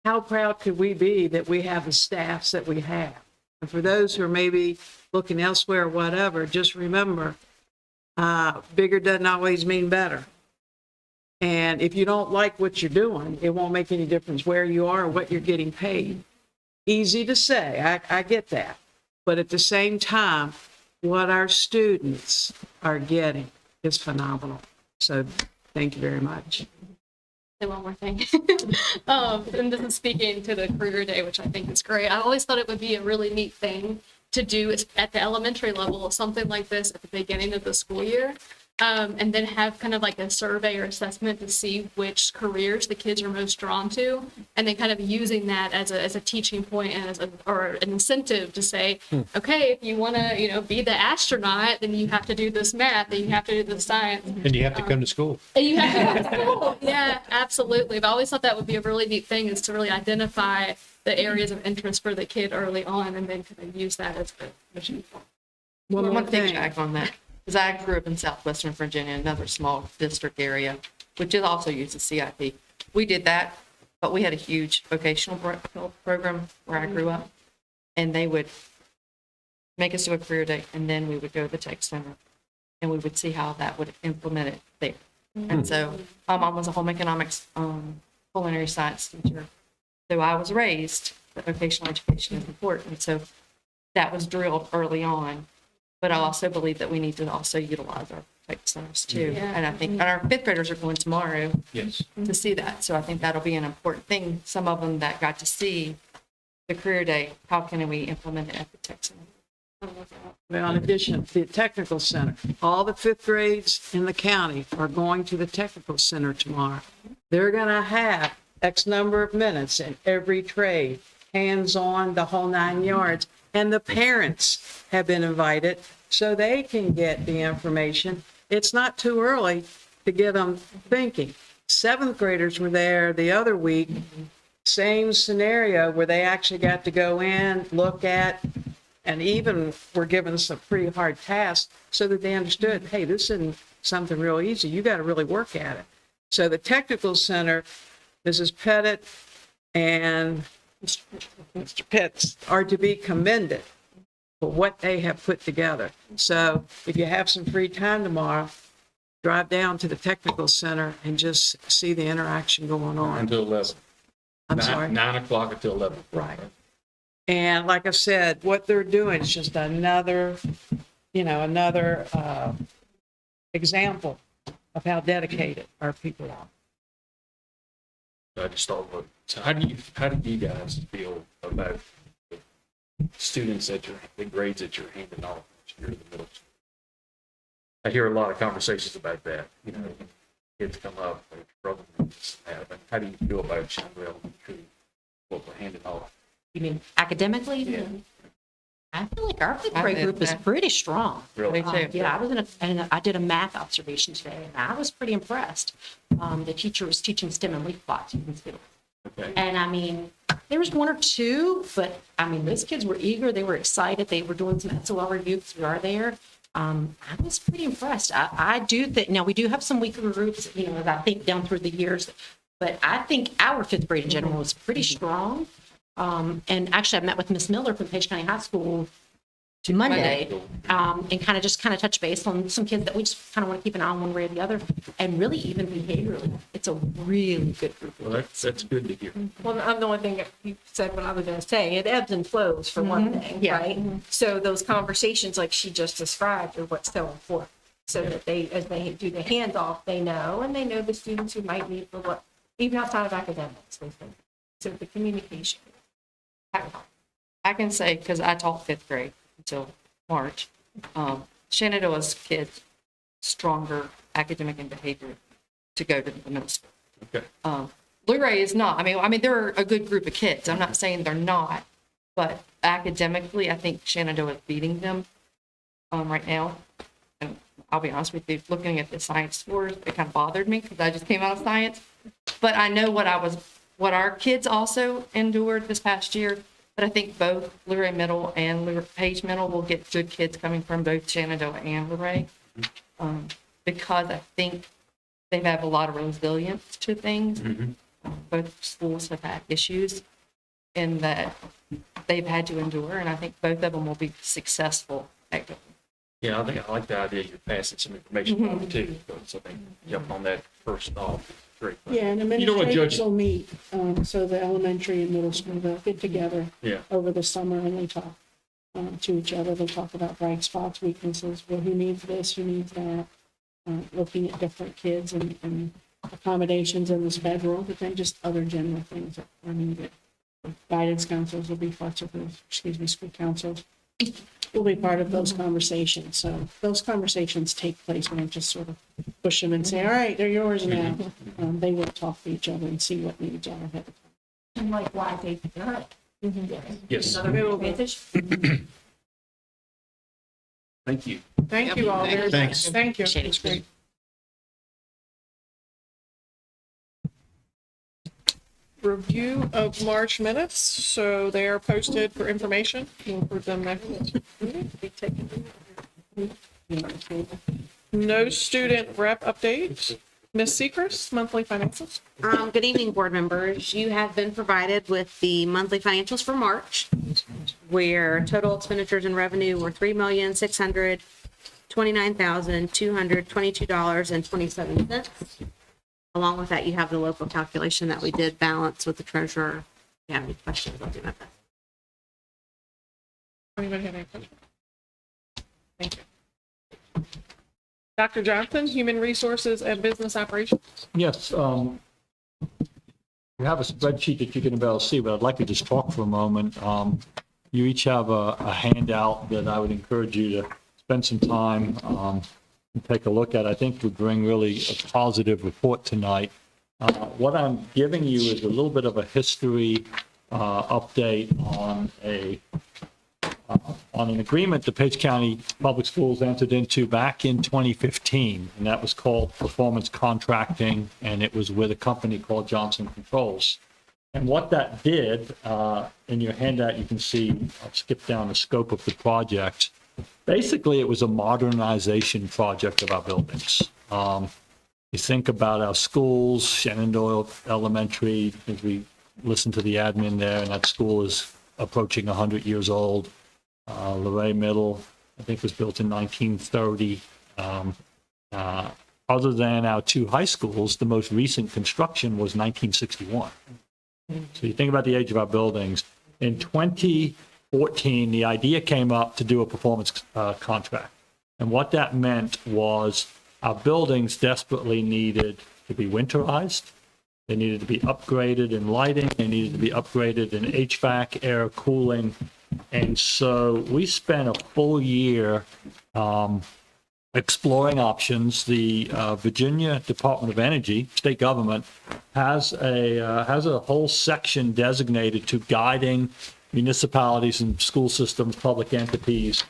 how proud could we be that we have the staffs that we have? And for those who are maybe looking elsewhere or whatever, just remember, bigger doesn't always mean better. And if you don't like what you're doing, it won't make any difference where you are or what you're getting paid. Easy to say, I get that. But at the same time, what our students are getting is phenomenal. So thank you very much. Say one more thing. And this is speaking to the career day, which I think is great. I always thought it would be a really neat thing to do at the elementary level, something like this at the beginning of the school year. And then have kind of like a survey or assessment to see which careers the kids are most drawn to, and then kind of using that as a teaching point and or an incentive to say, okay, if you want to, you know, be the astronaut, then you have to do this math, then you have to do this science. And you have to come to school. And you have to go to school. Yeah, absolutely. I've always thought that would be a really neat thing, is to really identify the areas of interest for the kid early on, and then kind of use that as a One I more want to thing. piggyback on that, because I grew up in southwestern Virginia, another small district area, which is also uses CIP. We did that, but we had a huge vocational program where I grew up, and they would make us do a career day, and then we would go to the tech center, and we would see how that would implement it there. And so my mom was a home economics, culinary science teacher. So I was raised that vocational education is important. So that was drilled early on. But I also believe that we need to also utilize our tech centers too. Yeah. And I think, and our fifth graders are going tomorrow Yes. to see that. So I think that'll be an important thing. Some of them that got to see the career day, how can we implement it at the tech center? Well, in addition, the technical center, all the fifth grades in the county are going to the technical center tomorrow. They're going to have X number of minutes in every trade, hands-on, the whole 9 yards. And the parents have been invited so they can get the information. It's not too early to get them thinking. Seventh graders were there the other week, same scenario where they actually got to go in, look at, and even were given some pretty hard tasks so that they understood, hey, this isn't something real easy. You got to really work at it. So the technical center, Mrs. Pettit and Mr. Pitts are to be commended for what they have put together. So if you have some free time tomorrow, drive down to the technical center and just see the interaction going on. Until 11. I'm sorry. 9 o'clock until 11. Right. And like I said, what they're doing is just another, another example of how dedicated our people are. I just thought, look, so how do you guys feel about the students the grades that you're handing off here in the middle school? I hear a lot of conversations about that, kids come up, they're struggling with this and that, but how do you feel about Shenandoah Elementary, what we're handing off? You mean academically? Yeah. I feel like our fifth I grade did group is that. pretty strong. Really? Me too. Yeah, and I did a math observation today, and I was pretty impressed. The teacher was teaching STEM and leaf plots in school. Okay. And I mean, there was one or two, but I mean, those kids were eager, they were excited, they were doing some SOL review because we are there. I was pretty impressed. I do think, now we do have some weaker groups, as I think down through the years, but I think our fifth grade in general was pretty strong. And actually I met with Miss Miller from Page County High School Monday, and kind of touch base on some kids that we just kind of want to keep an eye on one way or the other, and really even behaviorally, it's a really good group. Well, that's good to hear. Well, I'm the only thing that you said what I was going to say. It ebbs and flows for one thing, Yeah. right? So those conversations like she just described are what's so important. So that as they do the handoff, they know, and they know the students who might need for what, even outside of academics, they think. So the communication. I can say, because I taught fifth grade until March, Shenandoah's kids stronger academic and behavior to go to the middle school. Okay. Luray is not. I mean, they're a good group of kids. I'm not saying they're not, but academically, I think Shenandoah is beating them right now. And I'll be honest with you, looking at the science scores, it kind of bothered me because I just came out of science. But I know what our kids also endured this past year. But I think both Luray Middle and Page Middle will get good kids coming from both Shenandoah and Luray, because I think they have a lot of resilience to things. Both schools have had issues in that they've had to endure, and I think both of them will be successful at going. Yeah, I think I like the idea you're passing some information on too, so I think jump on that first off. Great. Yeah, and You don't wanna judge- administrators will meet, so the elementary and middle school, they'll get together Yeah. over the summer and they talk to each other. They'll talk about bright spots, weaknesses, well, who needs this, who needs that, looking at different kids and accommodations in the schedule, but then just other general things that are needed. Guidance counselors will be parts of those, school councils will be part of those conversations. So those conversations take place when I just sort of push them and say, all right, they're yours now. They will talk to each other and see what needs are ahead of time. And like why they done it. Yes. Another advantage. Thank you. Thank you all very much. Thanks. Thank you. Appreciate it. It's great. Review of March minutes, so they are posted for information. We'll approve them next meeting. No student rep update. Ms. Sechrist, monthly financials. Good evening, board members. You have been provided with the monthly financials for March, where total expenditures and revenue were $3,629,222.27. Along with that, you have the local calculation that we did balance with the treasurer. If you have any questions, I'll do my best. Anybody have any questions? Thank you. Dr. Johnson, Human Resources and Business Operations. Yes, you have a spreadsheet that you can be able to see, but I'd like to just talk for a moment. You each have a handout that I would encourage you to spend some time and take a look at. I think would bring really a positive report tonight. What I'm giving you is a little bit of a history update on an agreement the Page County Public Schools entered into back in 2015, and that was called Performance Contracting, and it was with a company called Johnson Controls. And what that did, in your handout, you can see, I'll skip down the scope of the project. Basically, it was a modernization project of our buildings. You think about our schools, Shenandoah Elementary, as we listen to the admin there, and that school is approaching 100 years old. Luray Middle, I think, was built in 1930. Other than our two high schools, the most recent construction was 1961. So you think about the age of our buildings. In 2014, the idea came up to do a performance contract. And what that meant was our buildings desperately needed to be winterized. They needed to be upgraded in lighting. They needed to be upgraded in HVAC, air cooling. And so we spent a full year exploring options. The Virginia Department of Energy, state government, has a whole section designated to guiding municipalities and school systems, public entities,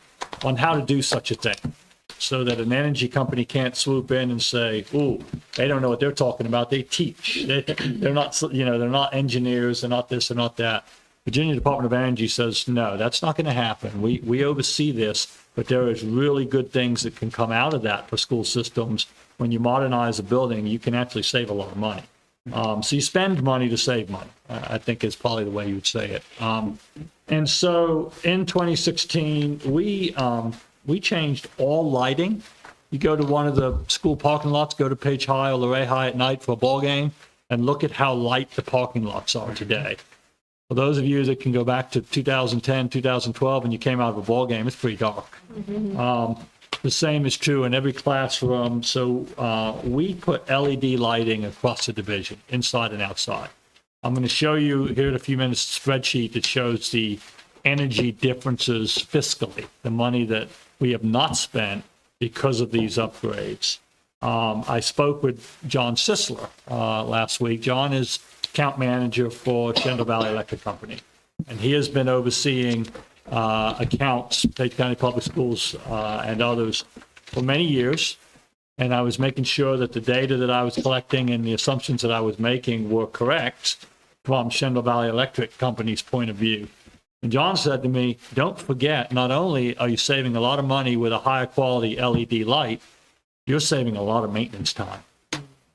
on how to do such a thing, so that an energy company can't swoop in and say, "Ooh, they don't know what they're talking about. They teach. They're not, they're not engineers. They're not this. They're not that." Virginia Department of Energy says, "No, that's not going to happen. We oversee this, but there is really good things that can come out of that for school systems. When you modernize a building, you can actually save a lot of money." So you spend money to save money, I think is probably the way you would say it. And so in 2016, we changed all lighting. You go to one of the school parking lots, go to Page High or Luray High at night for a ball game, and look at how light the parking lots are today. For those of you that can go back to 2010, 2012, and you came out of a ball game, it's pretty dark. The same is true in every classroom. So we put LED lighting across the division, inside and outside. I'm going to show you here in a few minutes a spreadsheet that shows the energy differences fiscally, the money that we have not spent because of these upgrades. I spoke with John Sisler last week. John is account manager for Shenandoah Valley Electric Company, and he has been overseeing accounts, Page County Public Schools and others for many years. And I was making sure that the data that I was collecting and the assumptions that I was making were correct from Shenandoah Valley Electric Company's point of view. And John said to me, "Don't forget, not only are you saving a lot of money with a higher quality LED light, you're saving a lot of maintenance time.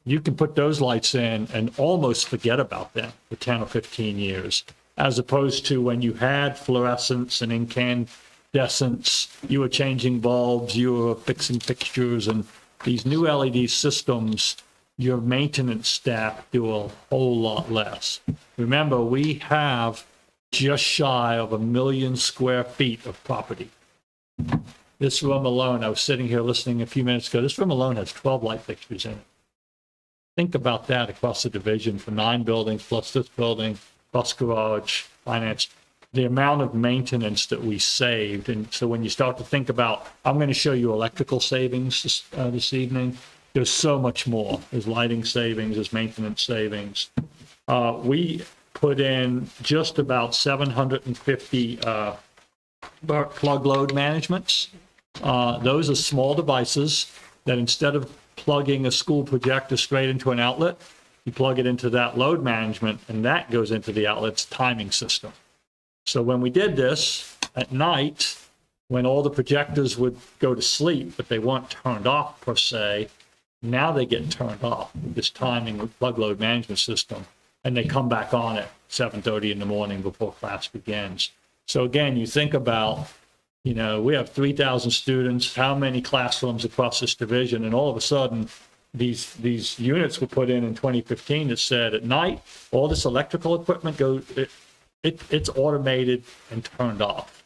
You can put those lights in and almost forget about them for 10 or 15 years, as opposed to when you had fluorescence and incandescence, you were changing bulbs, you were fixing fixtures, and these new LED systems, your maintenance staff do a whole lot less." Remember, we have just shy of 1 million square feet of property. This room alone, I was sitting here listening a few minutes ago, this room alone has 12 light fixtures in it. Think about that across the division for 9 buildings, plus this building, plus garage, finance, the amount of maintenance that we saved. And so when you start to think about, I'm going to show you electrical savings this evening, there's so much more. There's lighting savings, there's maintenance savings. We put in just about 750 plug load managements. Those are small devices that instead of plugging a school projector straight into an outlet, you plug it into that load management, and that goes into the outlet's timing system. So when we did this at night, when all the projectors would go to sleep, but they weren't turned off per se, now they get turned off with this timing with plug load management system, and they come back on at 7:30 in the morning before class begins. So again, you think about, we have 3,000 students, how many classrooms across this division, and all of a sudden, these units were put in 2015 that said at night, all this electrical equipment it's automated and turned off.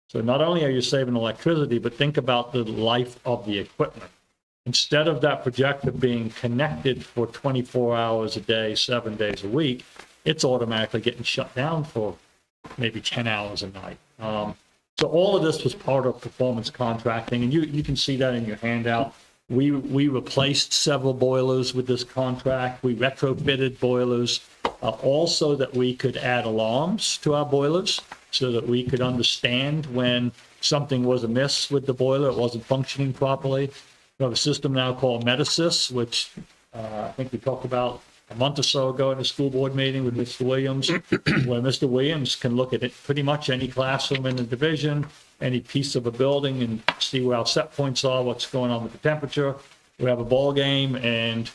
So not only are you saving electricity, but think about the life of the equipment. Instead of that projector being connected for 24 hours a day, 7 days a week, it's automatically getting shut down for maybe 10 hours a night. So all of this was part of performance contracting, and you can see that in your handout. We replaced several boilers with this contract. We retrofitted boilers, also that we could add alarms to our boilers so that we could understand when something was amiss with the boiler, it wasn't functioning properly. We have a system now called Metasys, which I think we talked about a month or so ago in a school board meeting with Mr. Williams, where Mr. Williams can look at it, pretty much any classroom in the division, any piece of a building, and see where our set points are, what's going on with the temperature. We have a ball game and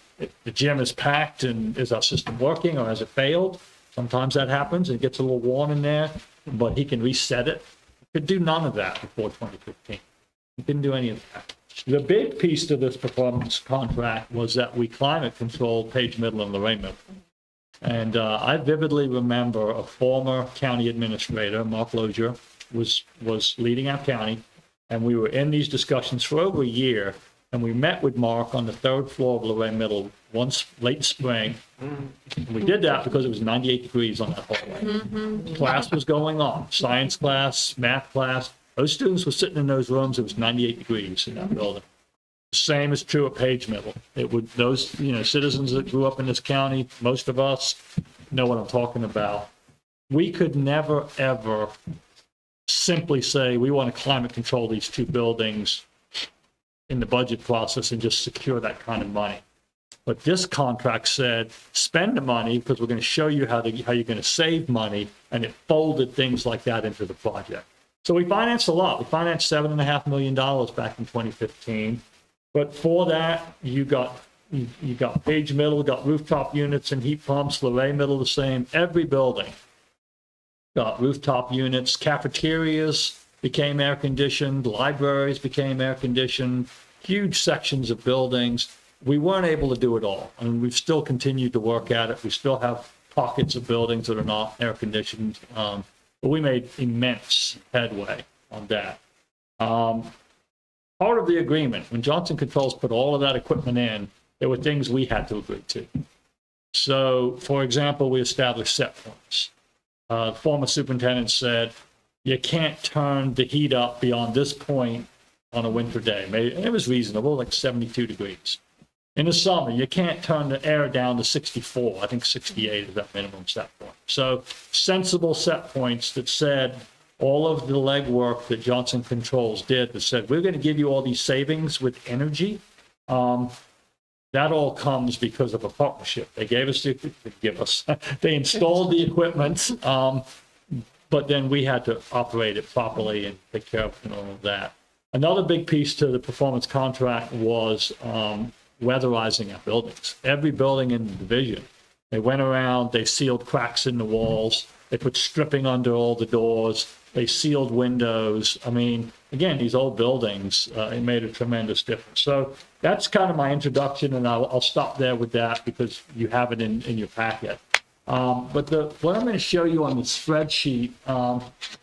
the gym is packed, and is our system working or has it failed? Sometimes that happens. It gets a little warm in there, but he can reset it Could do none of that before 2015. We didn't do any of that. The big piece to this performance contract was that we climate controlled Page Middle and Lorraine Middle. And I vividly remember a former county administrator, Mark Lozier, was leading our county, and we were in these discussions for over a year. And we met with Mark on the 3rd floor of Lorraine Middle once late spring. And we did that because it was 98 degrees on that hallway. Class was going on, science class, math class. Those students were sitting in those rooms. It was 98 degrees in that building. The same is true at Page Middle. It would, those, citizens that grew up in this county, most of us know what I'm talking about. We could never, ever simply say, we want to climate control these 2 buildings in the budget process and just secure that kind of money. But this contract said, spend the money because we're going to show you how you're going to save money, and it folded things like that into the project. So we financed a lot. We financed $7.5 million back in 2015. But for that, you got Page Middle, got rooftop units and heat pumps, Lorraine Middle the same, every building got rooftop units, cafeterias became air conditioned, libraries became air conditioned, huge sections of buildings. We weren't able to do it all, and we've still continued to work at it. We still have pockets of buildings that are not air conditioned, but we made immense headway on that. Part of the agreement, when Johnson Controls put all of that equipment in, there were things we had to agree to. So, for example, we established set points. The former superintendent said, you can't turn the heat up beyond this point on a winter day. And it was reasonable, like 72 degrees. In the summer, you can't turn the air down to 64. I think 68 is that minimum set point. So sensible set points that said all of the legwork that Johnson Controls did that said, we're going to give you all these savings with energy. That all comes because of a partnership. They gave us they installed the equipment, but then we had to operate it properly and take care of all of that. Another big piece to the performance contract was weatherizing our buildings. Every building in the division, they went around, they sealed cracks in the walls, they put stripping under all the doors, they sealed windows. I mean, again, these old buildings, it made a tremendous difference. So that's kind of my introduction, and I'll stop there with that because you have it in your packet. But what I'm going to show you on the spreadsheet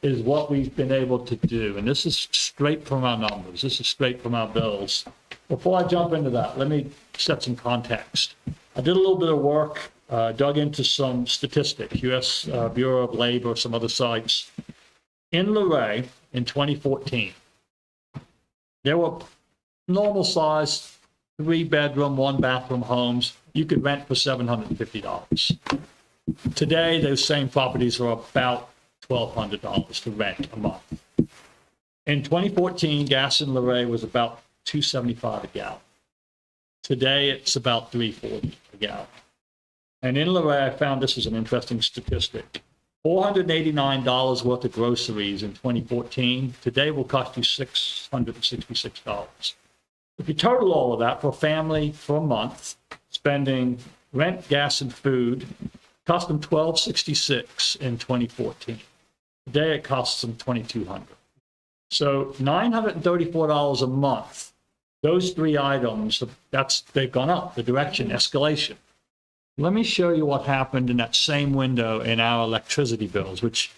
is what we've been able to do. And this is straight from our numbers. This is straight from our bills. Before I jump into that, let me set some context. I did a little bit of work, dug into some statistics, U.S. Bureau of Labor, some other sites. In Luray, in 2014, there were normal-sized 3-bedroom, 1-bathroom homes you could rent for $750. Today, those same properties are about $1,200 to rent a month. In 2014, gas in Luray was about $2.75 a gallon. Today, it's about $3.40 a gallon. And in Luray, I found this is an interesting statistic. $489 worth of groceries in 2014 today will cost you $666. If you total all of that for a family for a month, spending rent, gas, and food, cost them $1,266 in 2014. Today it costs them $2,200. So $934 a month. Those 3 items, they've gone up, the direction, escalation. Let me show you what happened in that same window in our electricity bills, which,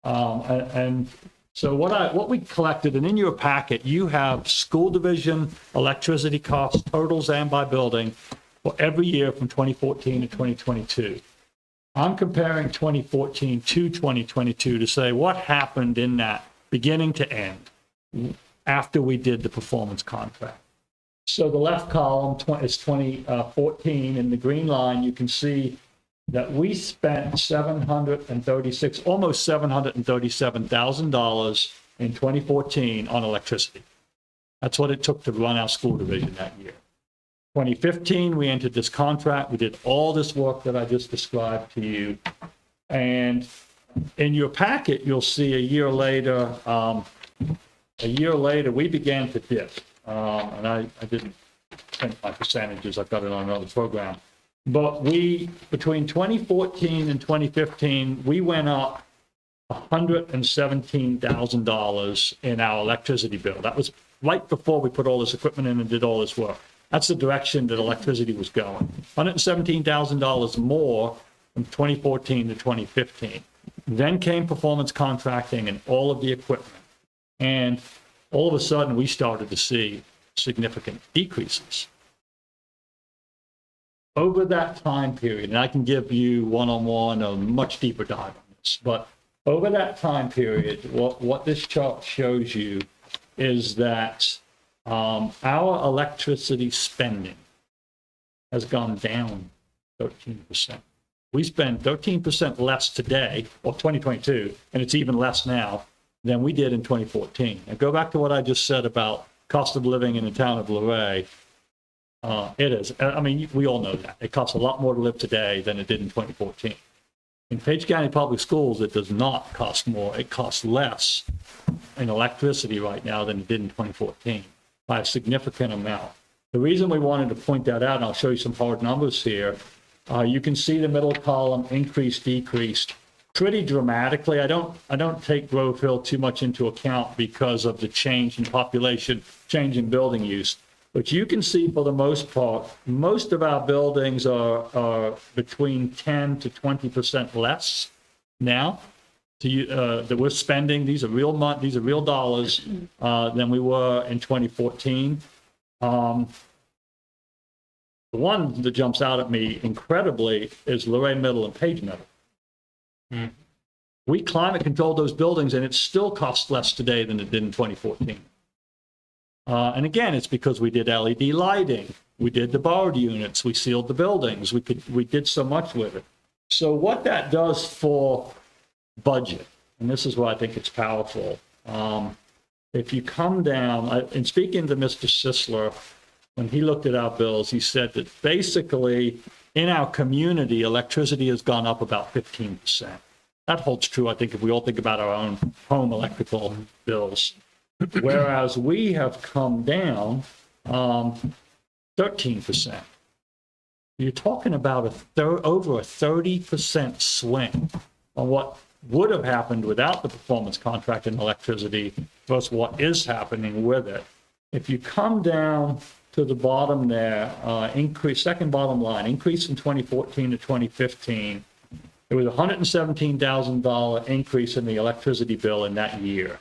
and so what we collected, and in your packet, you have school division electricity costs, totals and by building, for every year from 2014 to 2022. I'm comparing 2014 to 2022 to say what happened in that beginning to end after we did the performance contract. So the left column is 2014, and the green line, you can see that we spent almost $737,000 in 2014 on electricity. That's what it took to run our school division that year. 2015, we entered this contract. We did all this work that I just described to you. And in your packet, you'll see a year later, we began to dip. And I didn't print my percentages. I've got it on another program. But between 2014 and 2015, we went up $117,000 in our electricity bill. That was right before we put all this equipment in and did all this work. That's the direction that electricity was going. $117,000 more from 2014 to 2015. Then came performance contracting and all of the equipment. And all of a sudden, we started to see significant decreases. Over that time period, and I can give you one-on-one a much deeper dive on this, but over that time period, what this chart shows you is that our electricity spending has gone down 13%. We spend 13% less today, or 2022, and it's even less now than we did in 2014. And go back to what I just said about cost of living in the town of Luray. It is. I mean, we all know that. It costs a lot more to live today than it did in 2014. In Page County Public Schools, it does not cost more. It costs less in electricity right now than it did in 2014 by a significant amount. The reason we wanted to point that out, and I'll show you some hard numbers here, you can see the middle column increase, decreased pretty dramatically. I don't take Grove Hill too much into account because of the change in population, change in building use. But you can see for the most part, most of our buildings are between 10 to 20% less now that we're spending. These are real money, these are real dollars than we were in 2014. The one that jumps out at me incredibly is Luray Middle and Page Middle. We climate controlled those buildings and it still costs less today than it did in 2014. And again, it's because we did LED lighting, we did the borrowed units, we sealed the buildings, we did so much with it. So what that does for budget, and this is why I think it's powerful. If you come down, in speaking to Mr. Sisler, when he looked at our bills, he said that basically in our community, electricity has gone up about 15%. That holds true, I think, if we all think about our own home electrical bills. Whereas we have come down 13%. You're talking about over a 30% swing on what would have happened without the performance contract in electricity versus what is happening with it. If you come down to the bottom there, second bottom line, increase from 2014 to 2015, there was a $117,000 increase in the electricity bill in that year.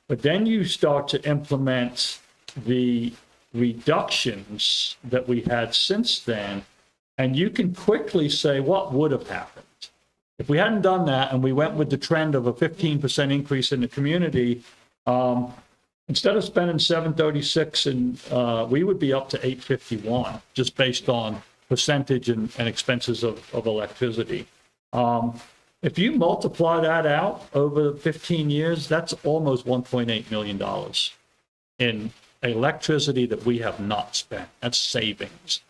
But then you start to implement the reductions that we had since then, and you can quickly say what would have happened. If we hadn't done that and we went with the trend of a 15% increase in the community, instead of spending $736, and we would be up to $851, just based on percentage and expenses of electricity. If you multiply that out over 15 years, that's almost $1.8 million in electricity that we have not spent. That's savings.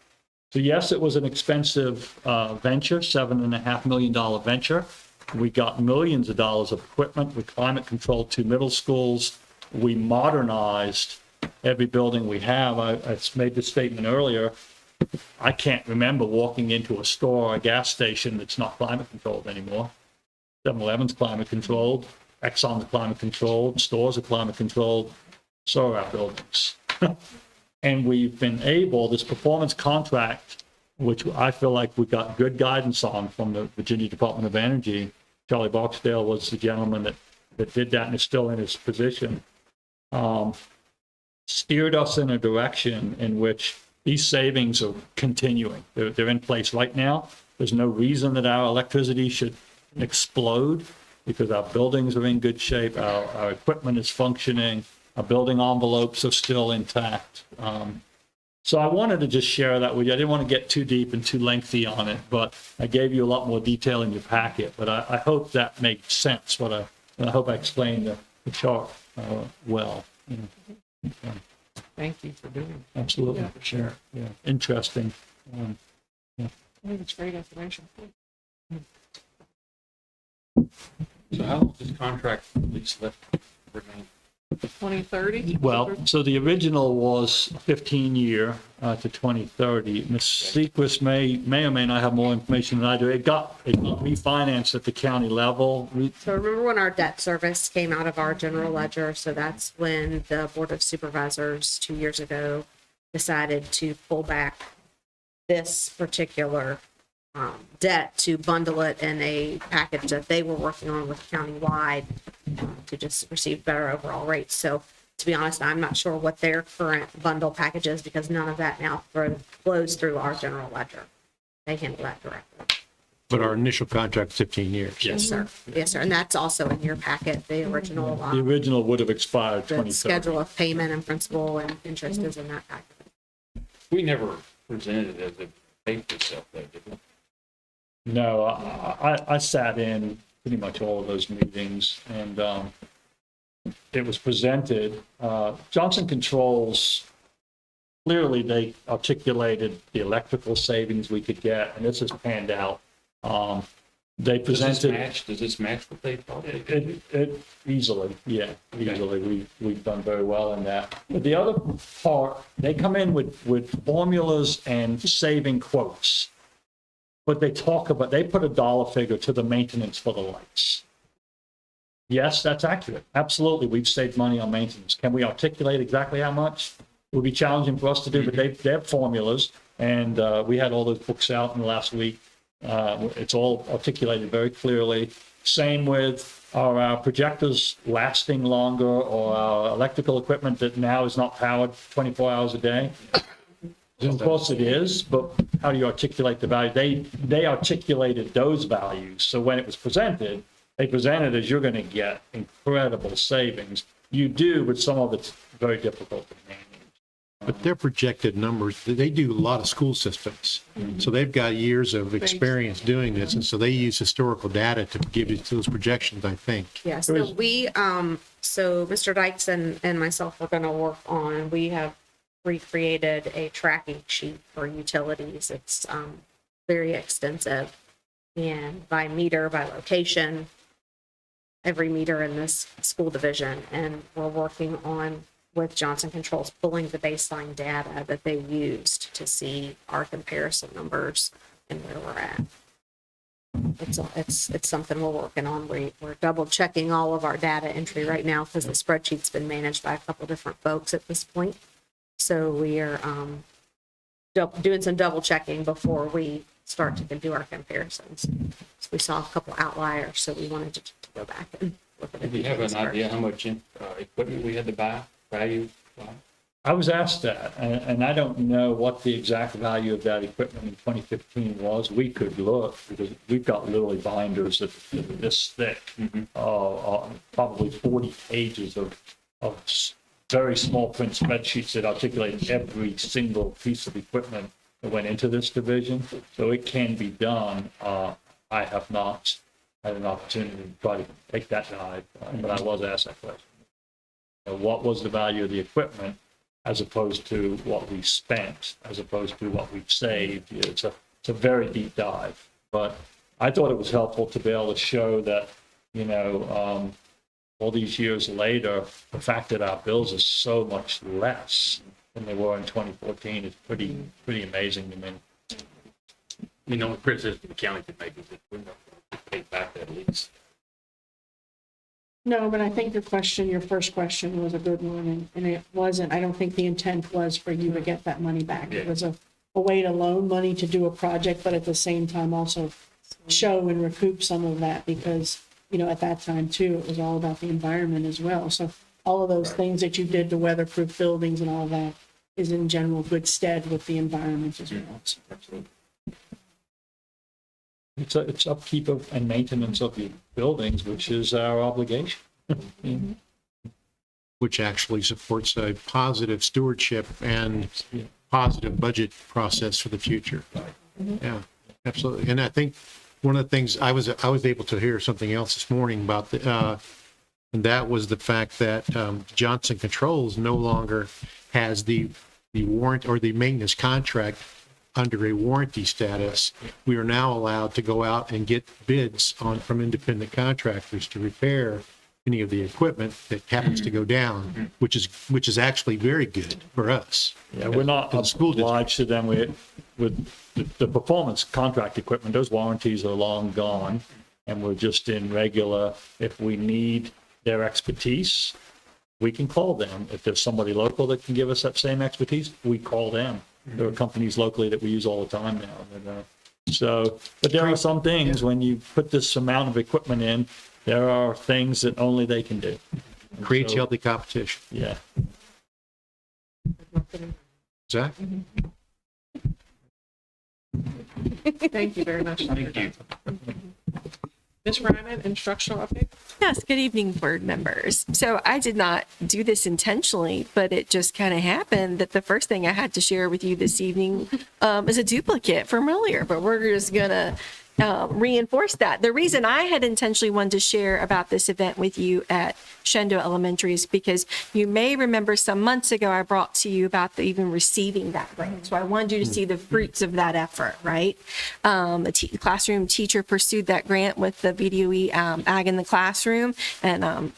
So yes, it was an expensive venture, $7.5 million venture. We got millions of dollars of equipment. We climate controlled 2 middle schools. We modernized every building we have. I made the statement earlier. I can't remember walking into a store or a gas station that's not climate controlled anymore. 7-Eleven's climate controlled, Exxon's climate controlled, stores are climate controlled, so are our buildings. And we've been able, this performance contract, which I feel like we got good guidance on from the Virginia Department of Energy. Charlie Barksdale was the gentleman that did that and is still in his position. Steered us in a direction in which these savings are continuing. They're in place right now. There's no reason that our electricity should explode because our buildings are in good shape, our equipment is functioning, our building envelopes are still intact. So I wanted to just share that with you. I didn't want to get too deep and too lengthy on it, but I gave you a lot more detail in your packet. But I hope that makes sense. And I hope I explained the chart well. Thank you for doing it. Absolutely, Yeah, for sure. Yeah, interesting. I think it's great information. So how long does this contract lease left remain? 2030? Well, so the original was 15-year to 2030. Ms. Sequist may or may not have more information than I do. It got refinanced at the county level. So remember when our debt service came out of our general ledger? So that's when the Board of Supervisors 2 years ago decided to pull back this particular debt to bundle it in a package that they were working on with countywide to just receive better overall rates. So to be honest, I'm not sure what their current bundle package is because none of that now flows through our general ledger. They handle that directly. But our initial contract, 15 years. Yes, sir. Yes, sir. And that's also in your packet, the original. The original would have expired The 2030. schedule of payment and principal and interest is in that packet. We never presented it as a paper itself, though, did we? No, I sat in pretty much all of those meetings, and it was presented. Johnson Controls, clearly they articulated the electrical savings we could get, and this has panned out. They presented. Does this match what they thought? It easily, yeah, easily. We've done very well in that. But the other part, they come in with formulas and saving quotes. But they put a dollar figure to the maintenance for the lights. Yes, that's accurate. Absolutely, we've saved money on maintenance. Can we articulate exactly how much? It would be challenging for us to do, but they have formulas, and we had all those books out in the last week. It's all articulated very clearly. Same with our projectors lasting longer, or our electrical equipment that now is not powered 24 hours a day. Of course it is, but how do you articulate the value? They articulated those values. So when it was presented, they presented as you're going to get incredible savings. You do, but some of it's very difficult to manage. But their projected numbers, they do a lot of school systems. So they've got years of experience doing this. And so they use historical data to give you those projections, I think. Yeah, so so Mr. Dykes and myself are going to work on, we have recreated a tracking sheet for utilities. It's very extensive, and by meter, by location, every meter in this school division. And we're working on, with Johnson Controls, pulling the baseline data that they used to see our comparison numbers and where we're at. It's something we're working on. We're double checking all of our data entry right now because the spreadsheet's been managed by a couple different folks at this point. So we are doing some double checking before we start to do our comparisons. So we saw a couple outliers, so we wanted to go back and look at it. Do you have an idea how much equipment we had to buy, value? I was asked that, and I don't know what the exact value of that equipment in 2015 was. We could look, because we've got literally binders that are this thick, probably 40 pages of very small print spreadsheets that articulate every single piece of equipment that went into this division. So it can be done. I have not had an opportunity to try to take that dive, but I was asked that question. What was the value of the equipment as opposed to what we spent, as opposed to what we've saved? It's a very deep dive, but I thought it was helpful to be able to show that, all these years later, the fact that our bills are so much less than they were in 2014 is pretty amazing to me. What criticism the county could make is that we're not going to pay back that lease. No, but I think your first question was a good one, and it wasn't, I don't think the intent was for you to get that money back. It was a way to loan money to do a project, but at the same time also show and recoup some of that because, at that time too, it was all about the environment as well. So all of those things that you did to weatherproof buildings and all that is in general good stead with the environment as well. So. Absolutely. It's upkeep of and maintenance of the buildings, which is our obligation. Which actually supports a positive stewardship and positive budget process for the future. Yeah, absolutely. And I think one of the things I was able to hear something else this morning about and that was the fact that Johnson Controls no longer has the warrant or the maintenance contract under a warranty status. We are now allowed to go out and get bids from independent contractors to repair any of the equipment that happens to go down, which is actually very good for us. Yeah, we're not For the school district. obliged to them with the performance contract equipment. Those warranties are long gone. And we're just in regular, if we need their expertise, we can call them. If there's somebody local that can give us that same expertise, we call them. There are companies locally that we use all the time now. But there are some things, when you put this amount of equipment in, there are things that only they can do. And Creates so, healthy competition. Yeah. Zach? Thank you very much. Thank you. Ms. Ryman, instructional update? Yes, good evening, board members. So I did not do this intentionally, but it just kind of happened that the first thing I had to share with you this evening is a duplicate from earlier, but we're just going to reinforce that. The reason I had intentionally wanted to share about this event with you at Shendo Elementary is because you may remember some months ago I brought to you about even receiving that grant. So I wanted you to see the fruits of that effort, right? The classroom teacher pursued that grant with the VDOE Ag in the Classroom, and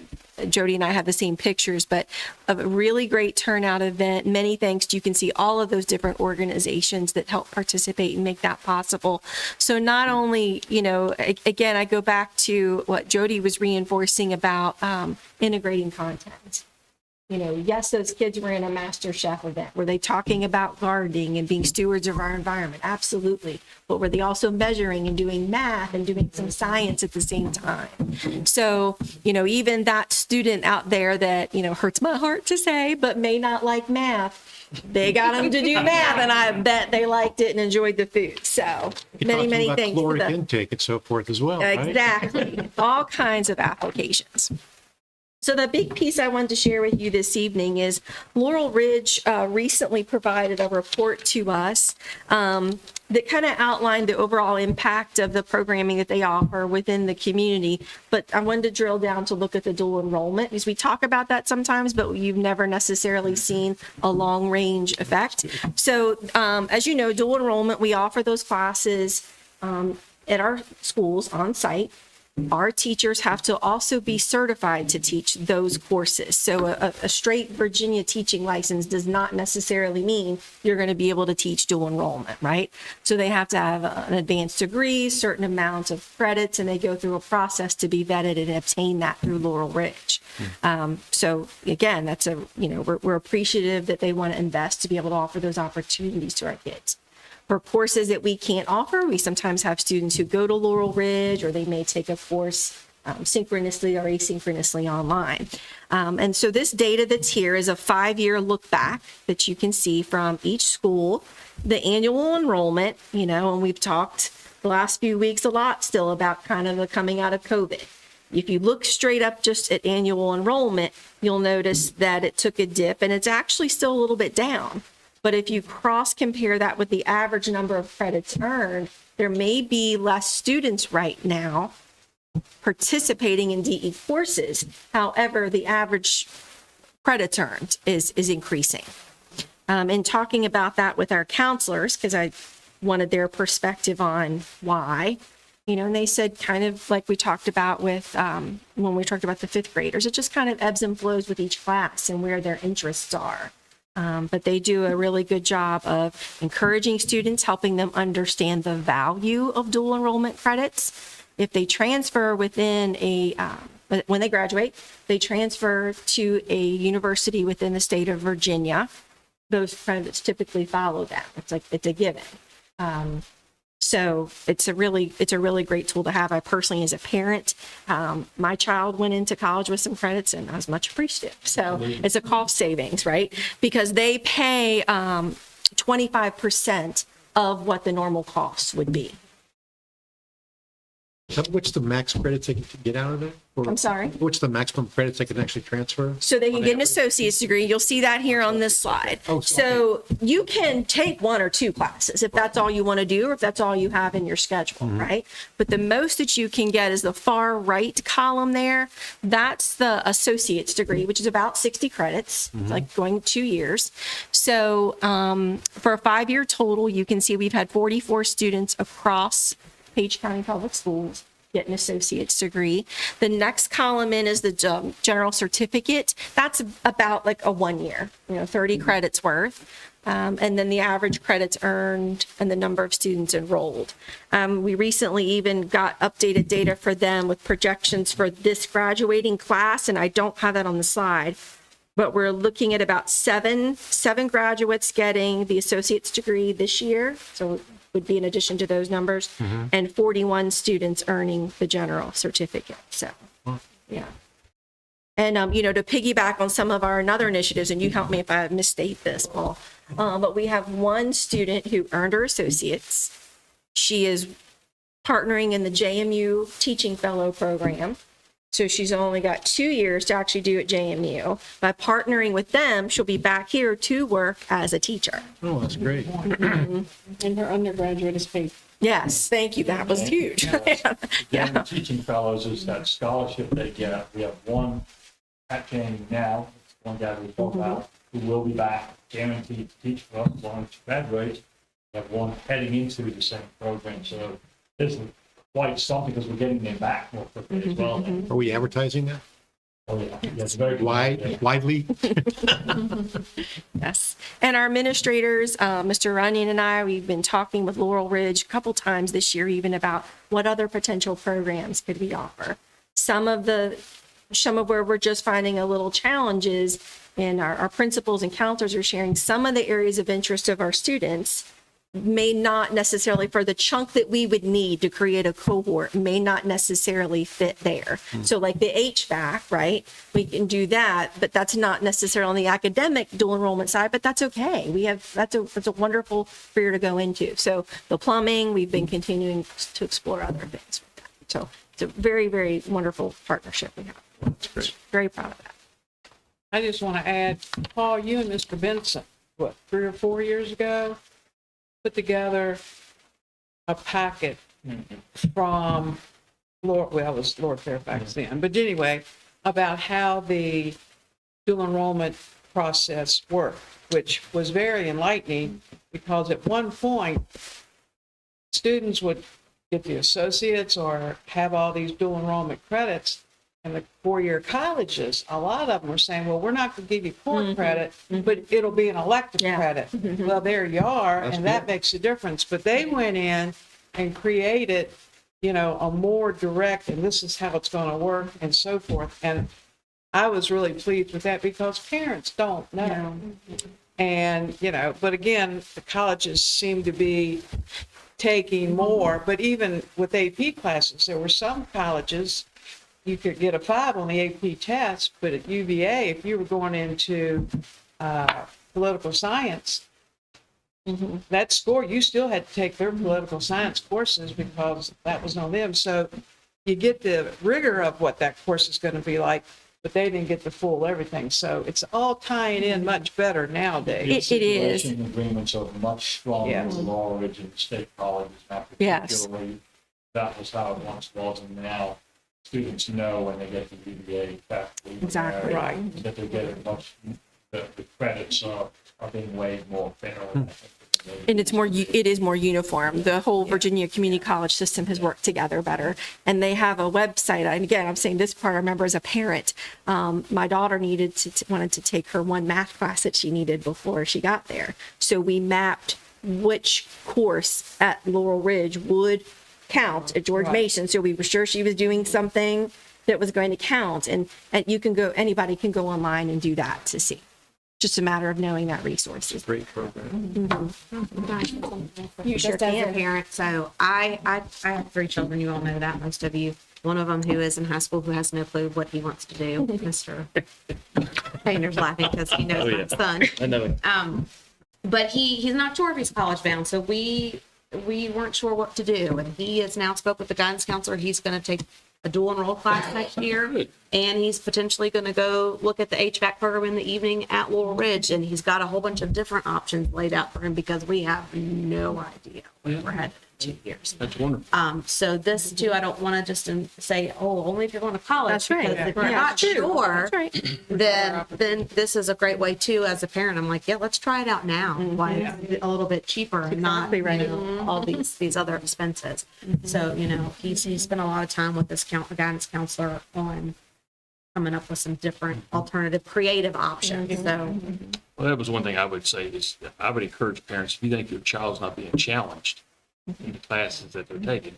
Jody and I have the same pictures, but a really great turnout event. Many thanks. You can see all of those different organizations that help participate and make that possible. So not only, again, I go back to what Jody was reinforcing about integrating content. Yes, those kids were in a Master Chef event. Were they talking about gardening and being stewards of our environment? Absolutely. But were they also measuring and doing math and doing some science at the same time? So, even that student out there that, hurts my heart to say, but may not like math, they got them to do math, and I bet they liked it and enjoyed the food. So many things. Caloric intake and so forth as well, right? Exactly. All kinds of applications. So the big piece I wanted to share with you this evening is Laurel Ridge recently provided a report to us that kind of outlined the overall impact of the programming that they offer within the community. But I wanted to drill down to look at the dual enrollment, because we talk about that sometimes, but you've never necessarily seen a long range effect. So as you know, dual enrollment, we offer those classes at our schools on site. Our teachers have to also be certified to teach those courses. So a straight Virginia teaching license does not necessarily mean you're going to be able to teach dual enrollment, right? So they have to have an advanced degree, certain amounts of credits, and they go through a process to be vetted and obtain that through Laurel Ridge. So again, that's we're appreciative that they want to invest to be able to offer those opportunities to our kids. For courses that we can't offer, we sometimes have students who go to Laurel Ridge, or they may take a course synchronously or asynchronously online. And so this data that's here is a 5-year look back that you can see from each school, the annual enrollment, and we've talked the last few weeks a lot still about kind of the coming out of COVID. If you look straight up just at annual enrollment, you'll notice that it took a dip, and it's actually still a little bit down. But if you cross compare that with the average number of credits earned, there may be less students right now participating in DE courses. However, the average credits earned is increasing. In talking about that with our counselors, because I wanted their perspective on why, and they said kind of like we talked about with when we talked about the 5th graders, it just kind of ebbs and flows with each class and where their interests are. But they do a really good job of encouraging students, helping them understand the value of dual enrollment credits. If they transfer within when they graduate, they transfer to a university within the state of Virginia. Those credits typically follow that. It's a given. So it's a really great tool to have. I personally, as a parent, my child went into college with some credits, and I was much appreciative. So it's a cost savings, right? Because they pay 25% of what the normal cost would be. What's the max credits they can get out of it? Or I'm sorry? What's the maximum credits they can actually transfer? So they can get an associate's degree. You'll see that here on this slide. Oh, so you can take 1 or 2 classes if that's all you want to do, or if that's all you have in your schedule, right? But the most that you can get is the far right column there. That's the associate's degree, which is about 60 credits, like going 2 years. So for a 5-year total, you can see we've had 44 students across Page County Public Schools get an associate's degree. The next column in is the general certificate. That's about like a 1 year, 30 credits worth. And then the average credits earned and the number of students enrolled. We recently even got updated data for them with projections for this graduating class, and I don't have that on the slide, but we're looking at about seven graduates getting the associate's degree this year. So it would be in addition to those numbers, and 41 students earning the general certificate. So, yeah. And, to piggyback on some of our other initiatives, and you help me if I misstate this, Paul, but we have one student who earned her associates. She is partnering in the JMU Teaching Fellow Program. So she's only got 2 years to actually do at JMU. By partnering with them, she'll be back here to work as a teacher. Oh, that's great. And her undergraduate is paid. Yes, thank you. That was huge. Again, the teaching fellows is that scholarship they get. We have one at JMU now, one guy we talked about, who will be back guaranteed to teach for us as long as she graduates. We have one heading into the same program. So this is quite something because we're getting them back more quickly as well. Are we advertising that? Oh, yeah. Yeah, it's very good. Widely? Yes. And our administrators, Mr. Runyon and I, we've been talking with Laurel Ridge a couple times this year, even about what other potential programs could we offer. Some of where we're just finding a little challenges, and our principals and counselors are sharing some of the areas of interest of our students may not necessarily, for the chunk that we would need to create a cohort, may not necessarily fit there. So like the HVAC, right? We can do that, but that's not necessarily on the academic dual enrollment side, but that's okay. That's a wonderful career to go into. So the plumbing, we've been continuing to explore other things with that. So it's a very, very wonderful partnership we have. That's great. Very proud of that. I just want to add, Paul, you and Mr. Benson, 3 or 4 years ago, put together a packet from Lord, well, it was Lord Fairfax then, but anyway, about how the dual enrollment process worked, which was very enlightening because at one point, students would get the associates or have all these dual enrollment credits. And the 4-year colleges, a lot of them were saying, well, we're not going to give you core credit, but it'll be an elective credit. Well, there you are, and that makes a difference. But they went in and created, a more direct, and this is how it's going to work, and so forth. And I was really pleased with that because parents don't know. And, but again, the colleges seem to be taking more. But even with AP classes, there were some colleges you could get a 5 on the AP test, but at UVA, if you were going into political science, that score, you still had to take their political science courses because that was on them. So you get the rigor of what that course is going to be like, but they didn't get the full everything. So it's all tying in much better nowadays. It is. The agreements are much stronger with Laurel Ridge and state colleges. Not particularly, that was how it once was, and now students know when they get to UVA faculty. Exactly. Right. That they're getting the credits are being weighed more fairly. And it is more uniform. The whole Virginia Community College system has worked together better. And they have a website. And again, I'm saying this part, I remember as a parent, my daughter wanted to take her one math class that she needed before she got there. So we mapped which course at Laurel Ridge would count at George Mason. So we were sure she was doing something that was going to count. And anybody can go online and do that to see. Just a matter of knowing that resource. Great program. You sure Just as a can. parent, so I have 3 children, you all know that, most of you. One of them who is in high school who has no clue what he wants to do, Mr. Painter's laughing because he knows my son. I know it. But he's not sure if he's college bound, so we weren't sure what to do. And he has now spoke with the guidance counselor. He's going to take a dual enroll class next year. And he's potentially going to go look at the HVAC program in the evening at Laurel Ridge. And he's got a whole bunch of different options laid out for him because we have no idea where we're headed 2 years. That's wonderful. So this too, I don't want to just say, oh, only if you're going to college. That's right. Because if Yeah, you're not that's true. sure, That's right. then this is a great way too, as a parent. I'm like, yeah, let's try it out now. Why it's a little bit cheaper and not, you know, all these other expenses. So, you know, he's spent a lot of time with this guidance counselor on coming up with some different alternative creative options. So, Well, that was one thing I would say is that I would encourage parents, if you think your child's not being challenged in the classes that they're taking,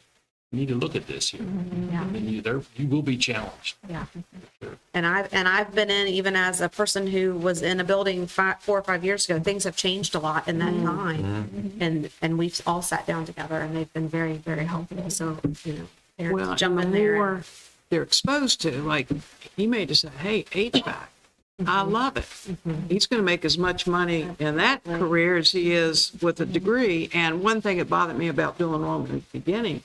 you need to look at this here. yeah. And you will be challenged. Yeah. And I've been in, even as a person who was in a building 4 or 5 years ago, things have changed a lot in that time. And we've all sat down together and they've been very, very helpful. So, you know, Well, parents and jump the in there. more they're exposed to, like, he may just say, hey, HVAC, I love it. He's going to make as much money in that career as he is with a degree. And one thing that bothered me about doing wrong in the beginning,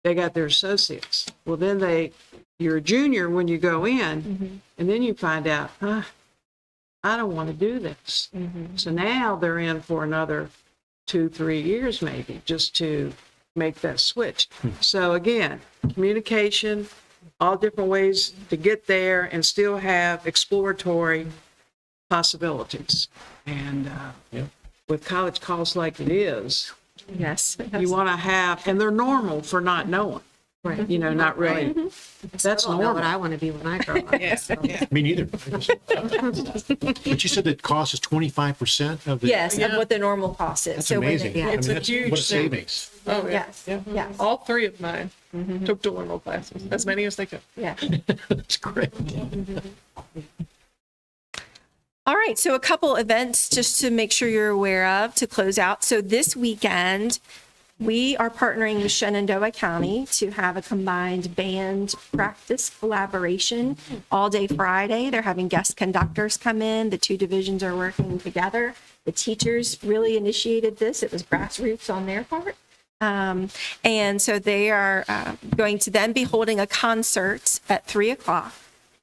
they got their associates. Well, then you're a junior when you go in, and then you find out, I don't want to do this. So now they're in for another 2-3 years maybe, just to make that switch. So again, communication, all different ways to get there and still have exploratory possibilities. And with college costs like it is, Yes. you want to have, and they're normal for not knowing. Right. You know, not really. That's I don't know what normal. I want to be when I grow up. So. Me neither. But you said the cost is 25% of the. Yes, of what the normal cost is. That's So when amazing. they- I mean, It's a that's huge what a savings. savings. Oh, yeah. Yes, yeah, All 3 of mine took dual enroll classes, as many as they could. yeah. That's great. All right, so a couple events just to make sure you're aware of to close out. So this weekend, we are partnering with Shenandoah County to have a combined band practice collaboration all day Friday. They're having guest conductors come in. The 2 divisions are working together. The teachers really initiated this. It was grassroots on their part. And so they are going to then be holding a concert at 3:00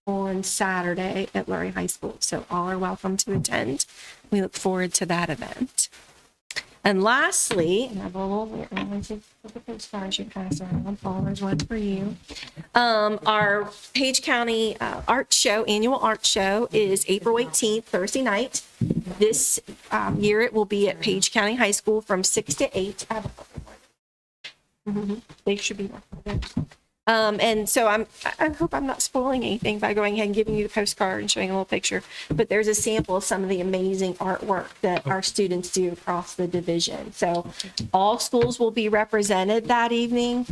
on Saturday at Lurie High School. So all are welcome to attend. We look forward to that event. And lastly, and I have a little weird, look at those stars you pass around. Paul, there's one for you. Our Page County art show, annual art show, is April 18th, Thursday night. This year it will be at Page County High School from 6 to 8. They should be there. And so I hope I'm not spoiling anything by going ahead and giving you the postcard and showing a little picture, but there's a sample of some of the amazing artwork that our students do across the division. So all schools will be represented that evening.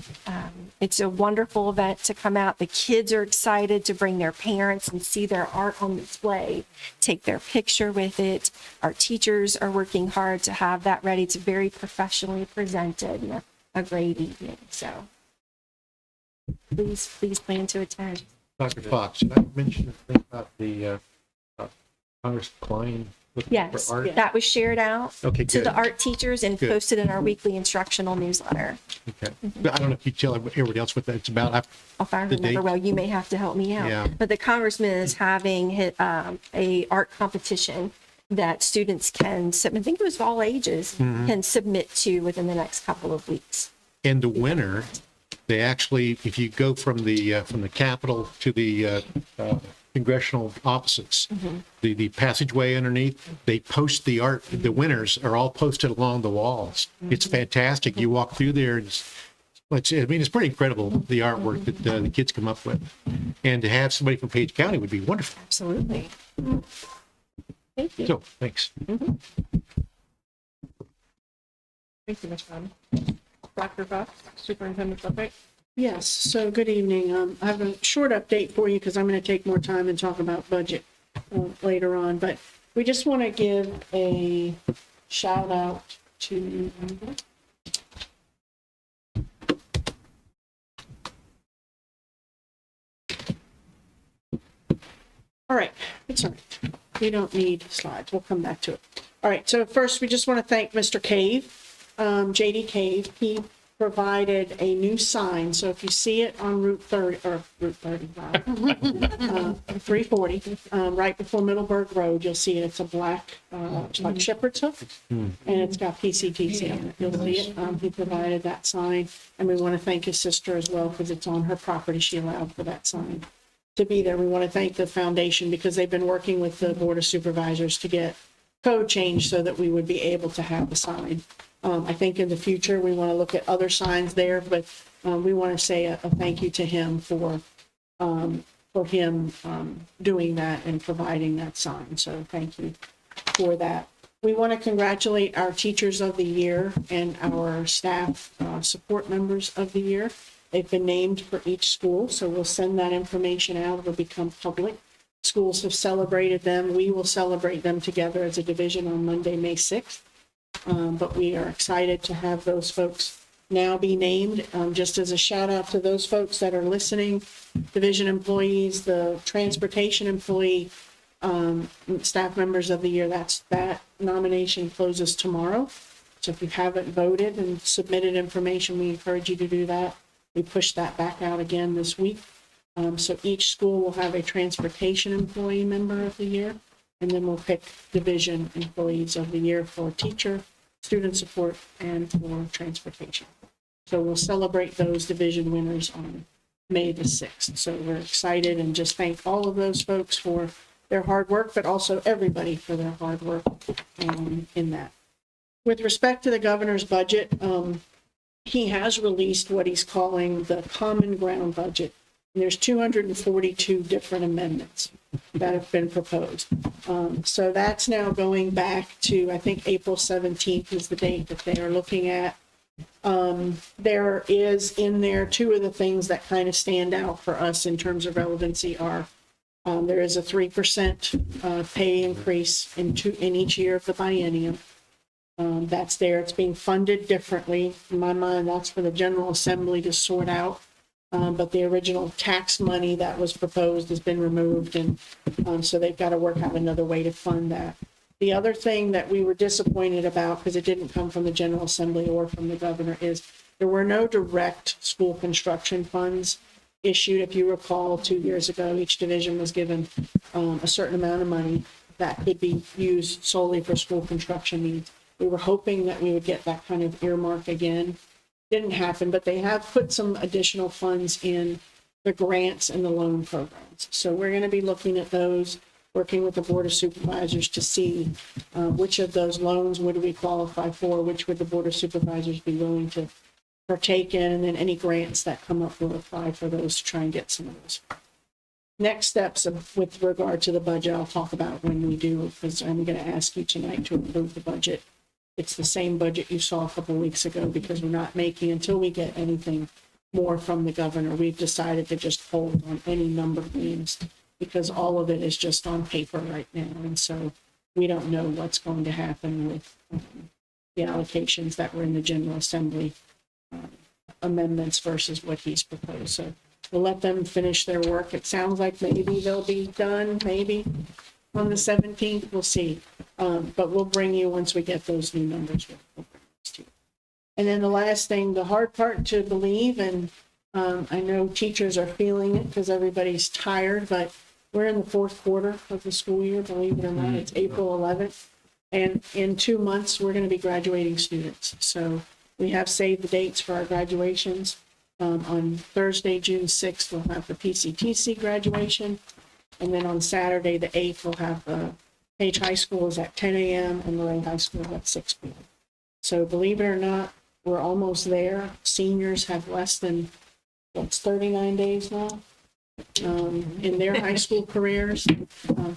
It's a wonderful event to come out. The kids are excited to bring their parents and see their art on display, take their picture with it. Our teachers are working hard to have that ready to very professionally presented and a great evening. So please plan to attend. Dr. Fox, did I mention the thing about the Congress Klein? Yes, for art? that was shared out Okay, to good. the art teachers and Good. posted in our weekly instructional newsletter. Okay. But I don't know if you tell everybody else what that's about. If I The remember date? well, you may have to help me out. Yeah. But the congressman is having a art competition that students can submit, I think it was all ages, Mm-hmm. can submit to within the next couple of weeks. And the winner, they actually, if you go from the Capitol to the congressional offices, the passageway underneath, they post the art. The winners are all posted along the walls. It's fantastic. You walk through there, and it's pretty incredible, the artwork that the kids come up with. And to have somebody from Page County would be wonderful. Absolutely. Thank you. So, thanks. Thank you, Ms. Bowden. Dr. Fox, Superintendent's update. Yes, so good evening. I have a short update for you because I'm going to take more time and talk about budget later on. But we just want to give a shout out to all right, it's all right. We don't need slides. We'll come back to it. All right, so first we just want to thank Mr. Cave, JD Cave. He provided a new sign. So if you see it on Route 30, or Route 30, wow, 340, right before Middleburg Road, you'll see it. It's a black, like shepherd's hook, and it's got PCPS on it. You'll see it. He provided that sign, and we want to thank his sister as well, because it's on her property. She allowed for that sign to be there. We want to thank the foundation because they've been working with the Board of Supervisors to get code changed so that we would be able to have the sign. I think in the future, we want to look at other signs there, but we want to say a thank you to him for him doing that and providing that sign. So thank you for that. We want to congratulate our Teachers of the Year and our staff support members of the year. They've been named for each school, so we'll send that information out. It'll become public. Schools have celebrated them. We will celebrate them together as a division on Monday, May 6th. But we are excited to have those folks now be named. Just as a shout out to those folks that are listening, division employees, the transportation employee, staff members of the year, that nomination closes tomorrow. So if you haven't voted and submitted information, we encourage you to do that. We push that back out again this week. So each school will have a transportation employee member of the year, and then we'll pick division employees of the year for teacher, student support, and for transportation. So we'll celebrate those division winners on May the 6th. So we're excited and just thank all of those folks for their hard work, but also everybody for their hard work in that. With respect to the governor's budget, he has released what he's calling the common ground budget. And there's 242 different amendments that have been proposed. So that's now going back to, I think, April 17th is the date that they are looking at. There is in there two of the things that kind of stand out for us in terms of relevancy are there is a 3% pay increase in each year of the biennium. That's there. It's being funded differently. In my mind, that's for the General Assembly to sort out. But the original tax money that was proposed has been removed, and so they've got to work out another way to fund that. The other thing that we were disappointed about, because it didn't come from the General Assembly or from the governor, is there were no direct school construction funds issued. If you recall, 2 years ago, each division was given a certain amount of money that could be used solely for school construction needs. We were hoping that we would get that kind of earmark again. Didn't happen, but they have put some additional funds in the grants and the loan programs. So we're going to be looking at those, working with the Board of Supervisors to see which of those loans would we qualify for, which would the Board of Supervisors be willing to partake in, and then any grants that come up will apply for those to try and get some of those. Next steps with regard to the budget, I'll talk about when we do, because I'm going to ask you tonight to approve the budget. It's the same budget you saw a couple weeks ago, because we're not making, until we get anything more from the governor, we've decided to just hold on any number of names, because all of it is just on paper right now. And so we don't know what's going to happen with the allocations that were in the General Assembly amendments versus what he's proposed. So we'll let them finish their work. It sounds like maybe they'll be done, maybe on the 17th, we'll see. But we'll bring you, once we get those new numbers, we'll bring those to you. And then the last thing, the hard part to believe, and I know teachers are feeling it because everybody's tired, but we're in the fourth quarter of the school year, believe it or not. It's April 11th. And in 2 months, we're going to be graduating students. So we have saved the dates for our graduations. On Thursday, June 6th, we'll have the PCTC graduation. And then on Saturday, the 8th, we'll have Page High School is at 10 a.m. and Lorraine High School is at 6 p.m. So believe it or not, we're almost there. Seniors have less than, 39 days now in their high school careers.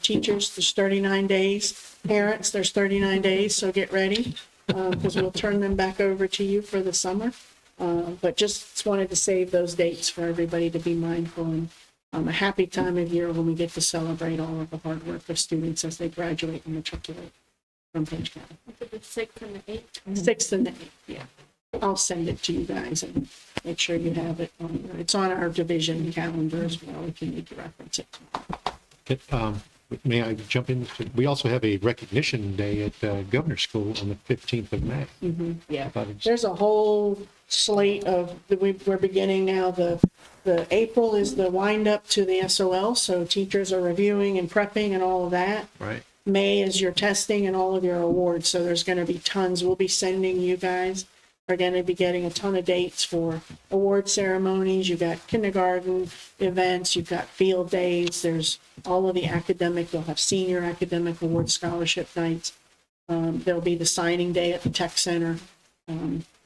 Teachers, there's 39 days. Parents, there's 39 days, so get ready because we'll turn them back over to you for the summer. But just wanted to save those dates for everybody to be mindful, and a happy time of year when we get to celebrate all of the hard work of students as they graduate and matriculate from Page County. The 6th and the 8th. 6th and the 8th, yeah. I'll send it to you guys and make sure you have it. It's on our division calendar as well, if you need to reference it. Okay, may I jump in? We also have a recognition day at Governor's School on the 15th of May. Yeah. I thought it was- There's a whole slate of, we're beginning now, the April is the wind up to the SOL, so teachers are reviewing and prepping and all of that. Right. May is your testing and all of your awards, so there's going to be tons. We'll be sending you guys, are going to be getting a ton of dates for award ceremonies. You've got kindergarten events, you've got field days, there's all of the academic, you'll have senior academic award scholarship nights. There'll be the signing day at the tech center.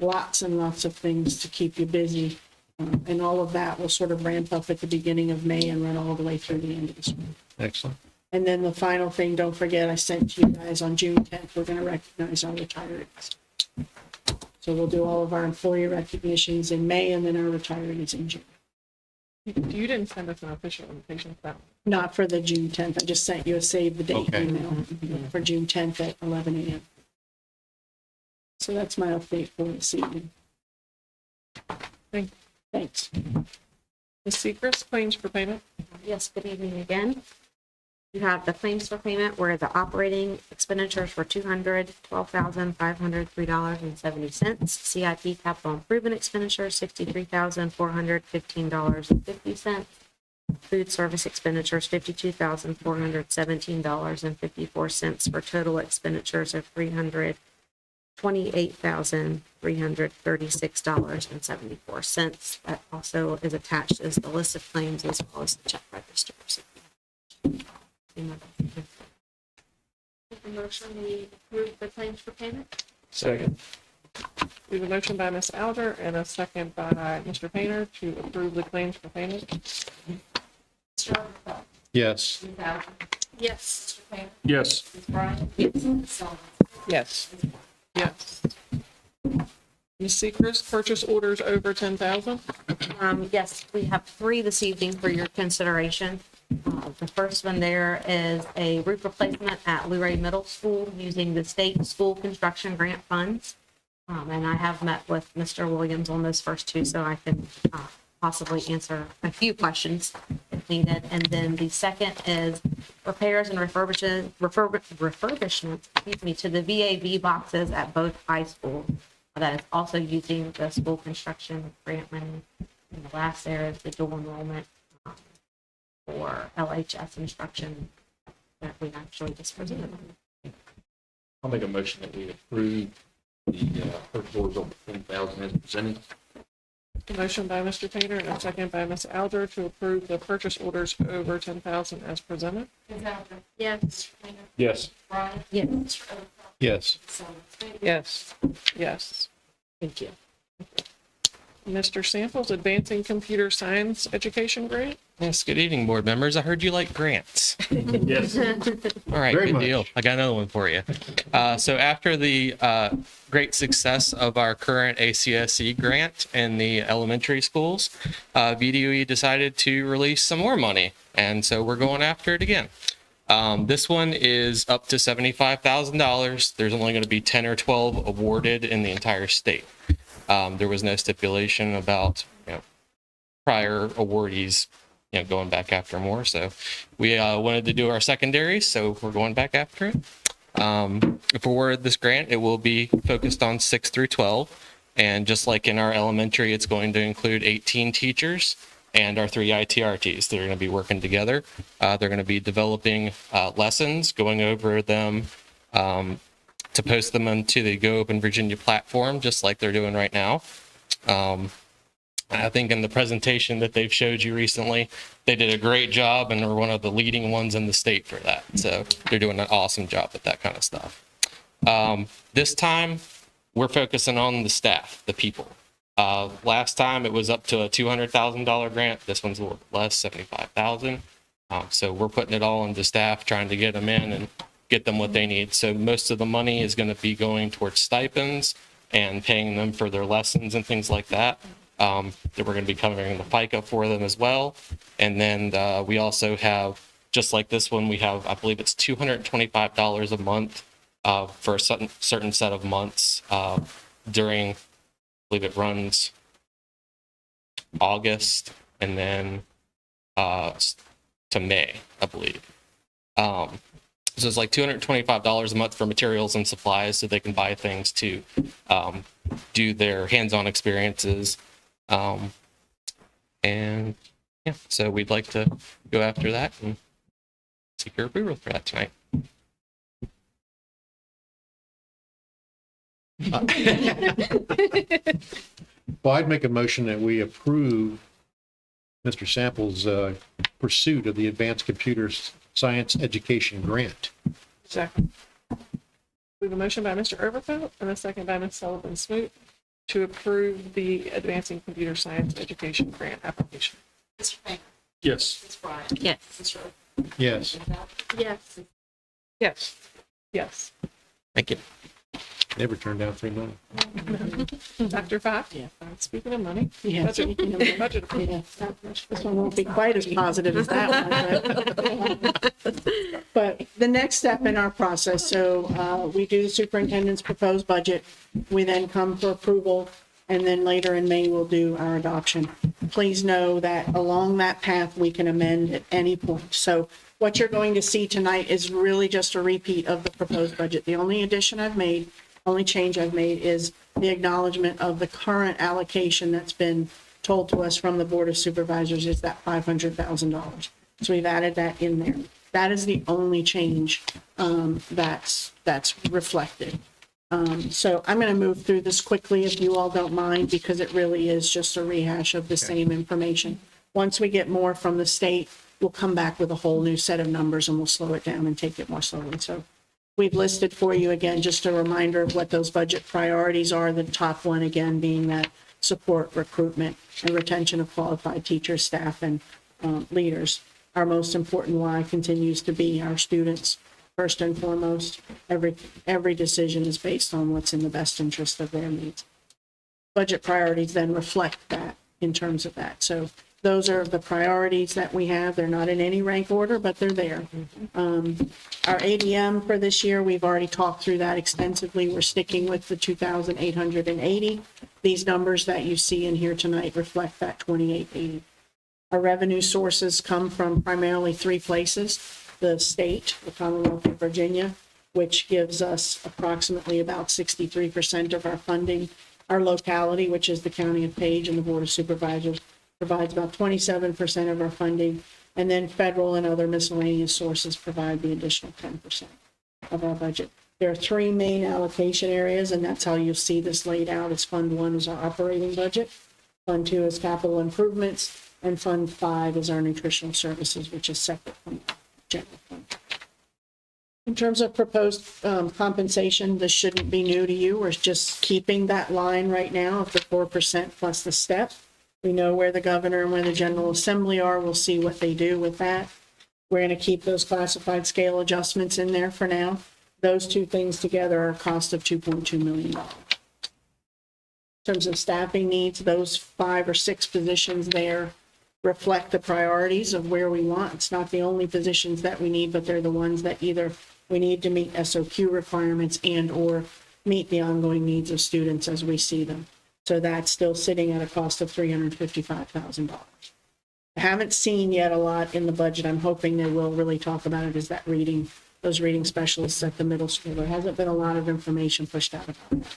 Lots and lots of things to keep you busy. And all of that will sort of ramp up at the beginning of May and run all the way through the end of the school. Excellent. And then the final thing, don't forget, I sent to you guys on June 10th, we're going to recognize our retirees. So we'll do all of our employee recognitions in May and then our retirees in June. You didn't send us an official invitation for that one. Not for the June 10th, I just sent you a save the date Okay. email for June 10th at 11 a.m. So that's my update for this evening. Thank- Thanks. Ms. Seacrest, claims for payment. Yes, good evening again. You have the claims for payment where the operating expenditures were $212,503.70. CIP capital improvement expenditures, $63,415.50. Food service expenditures, $52,417.54 for total expenditures of $328,336.74. That also is attached as the list of claims as well as the check registers. Make a motion, we approve the claims for payment? Second. We have a motion by Ms. Alger and a second by Mr. Painter to approve the claims for payment. Mr. Rutherford? Yes. Ms. Alger? Yes. Mr. Painter? Yes. Ms. Bryant? Yes. Ms. Sullivan? Yes. Yes. Ms. Seacrest, purchase orders over 10,000. Yes, we have 3 this evening for your consideration. The first one there is a roof replacement at Luray Middle School using the state school construction grant funds. And I have met with Mr. Williams on those first 2, so I can possibly answer a few questions if needed. And then the second is repairs and refurbishment, to the VAV boxes at both high schools. That is also using the school construction grant money. And the last there is the dual enrollment for LHS instruction that we actually just presented. I'll make a motion that we approve the purchase orders over 10,000 as presented. A motion by Mr. Painter and a second by Ms. Alger to approve the purchase orders over 10,000 as presented. Ms. Alger? Yes. Mr. Painter? Yes. Bryant? Yes. Mr. Rutherford? Yes. Ms. Sullivan? Yes. Yes. Thank you. Mr. Samples, Advancing Computer Science Education Grant. Yes, good evening, board members. I heard you like grants. Yes. All right, Very good much. deal. I got another one for you. So after the great success of our current ACSE grant in the elementary schools, VDOE decided to release some more money, and so we're going after it again. This one is up to $75,000. There's only going to be 10 or 12 awarded in the entire state. There was no stipulation about prior awardees going back after more. So we wanted to do our secondaries, so we're going back after it. If awarded this grant, it will be focused on 6 through 12. And just like in our elementary, it's going to include 18 teachers and our 3 ITRTs. They're going to be working together. They're going to be developing lessons, going over them to post them onto the Go Open Virginia platform, just like they're doing right now. I think in the presentation that they've showed you recently, they did a great job and are one of the leading ones in the state for that. So they're doing an awesome job with that kind of stuff. This time, we're focusing on the staff, the people. Last time it was up to a $200,000 grant. This one's a little less, $75,000. So we're putting it all into staff, trying to get them in and get them what they need. So most of the money is going to be going towards stipends and paying them for their lessons and things like that. That we're going to be covering the FICA for them as well. And then we also have, just like this one, we have, I believe it's $225 a month for a certain set of months during, I believe it runs August and then to May, I believe. So it's like $225 a month for materials and supplies so they can buy things to do their hands-on experiences. And yeah, so we'd like to go after that and seek your approval for that tonight. Well, I'd make a motion that we approve Mr. Sample's pursuit of the Advanced Computer Science Education Grant. Second. We have a motion by Mr. Overfelt and a second by Ms. Sullivan Smoot to approve the Advancing Computer Science Education Grant application. Mr. Baker, Yes. Ms. Bryan, Yes. Mr. Overfelt. Yes, Yes. Yes. Yes. Thank you. never turned down free money. Dr. Five? Yeah. Speaking of money. Yeah. Budget. Budget. Yeah, this one won't be quite as positive as that one. But the next step in our process, so we do the superintendent's proposed budget. We then come for approval, and then later in May, we'll do our adoption. Please know that along that path, we can amend at any point. So what you're going to see tonight is really just a repeat of the proposed budget. The only addition I've made, only change I've made is the acknowledgement of the current allocation that's been told to us from the Board of Supervisors is that $500,000. So we've added that in there. That is the only change that's reflected. So I'm going to move through this quickly if you all don't mind, because it really is just a rehash of the same information. Once we get more from the state, we'll come back with a whole new set of numbers and we'll slow it down and take it more slowly. So we've listed for you again, just a reminder of what those budget priorities are. The top one again being that support, recruitment, and retention of qualified teachers, staff, and leaders. Our most important why continues to be our students. First and foremost, every decision is based on what's in the best interest of their needs. Budget priorities then reflect that in terms of that. So those are the priorities that we have. They're not in any rank order, but they're there. Our ADM for this year, we've already talked through that extensively. We're sticking with the 2,880. These numbers that you see in here tonight reflect that 2,880. Our revenue sources come from primarily three places: the state, the Commonwealth of Virginia, which gives us approximately about 63% of our funding. Our locality, which is the County of Page and the Board of Supervisors, provides about 27% of our funding. And then federal and other miscellaneous sources provide the additional 10% of our budget. There are three main allocation areas, and that's how you'll see this laid out. Is Fund 1 is our operating budget, Fund 2 is capital improvements, and Fund 5 is our nutritional services, which is separate from the general fund. In terms of proposed compensation, this shouldn't be new to you. We're just keeping that line right now of the 4% plus the step. We know where the governor and where the General Assembly are. We'll see what they do with that. We're going to keep those classified scale adjustments in there for now. Those two things together are a cost of $2.2 million. In terms of staffing needs, those 5 or 6 positions there reflect the priorities of where we want. It's not the only positions that we need, but they're the ones that either we need to meet SOQ requirements and or meet the ongoing needs of students as we see them. So that's still sitting at a cost of $355,000. I haven't seen yet a lot in the budget. I'm hoping they will really talk about it, is that reading, those reading specialists at the middle school. There hasn't been a lot of information pushed out about that.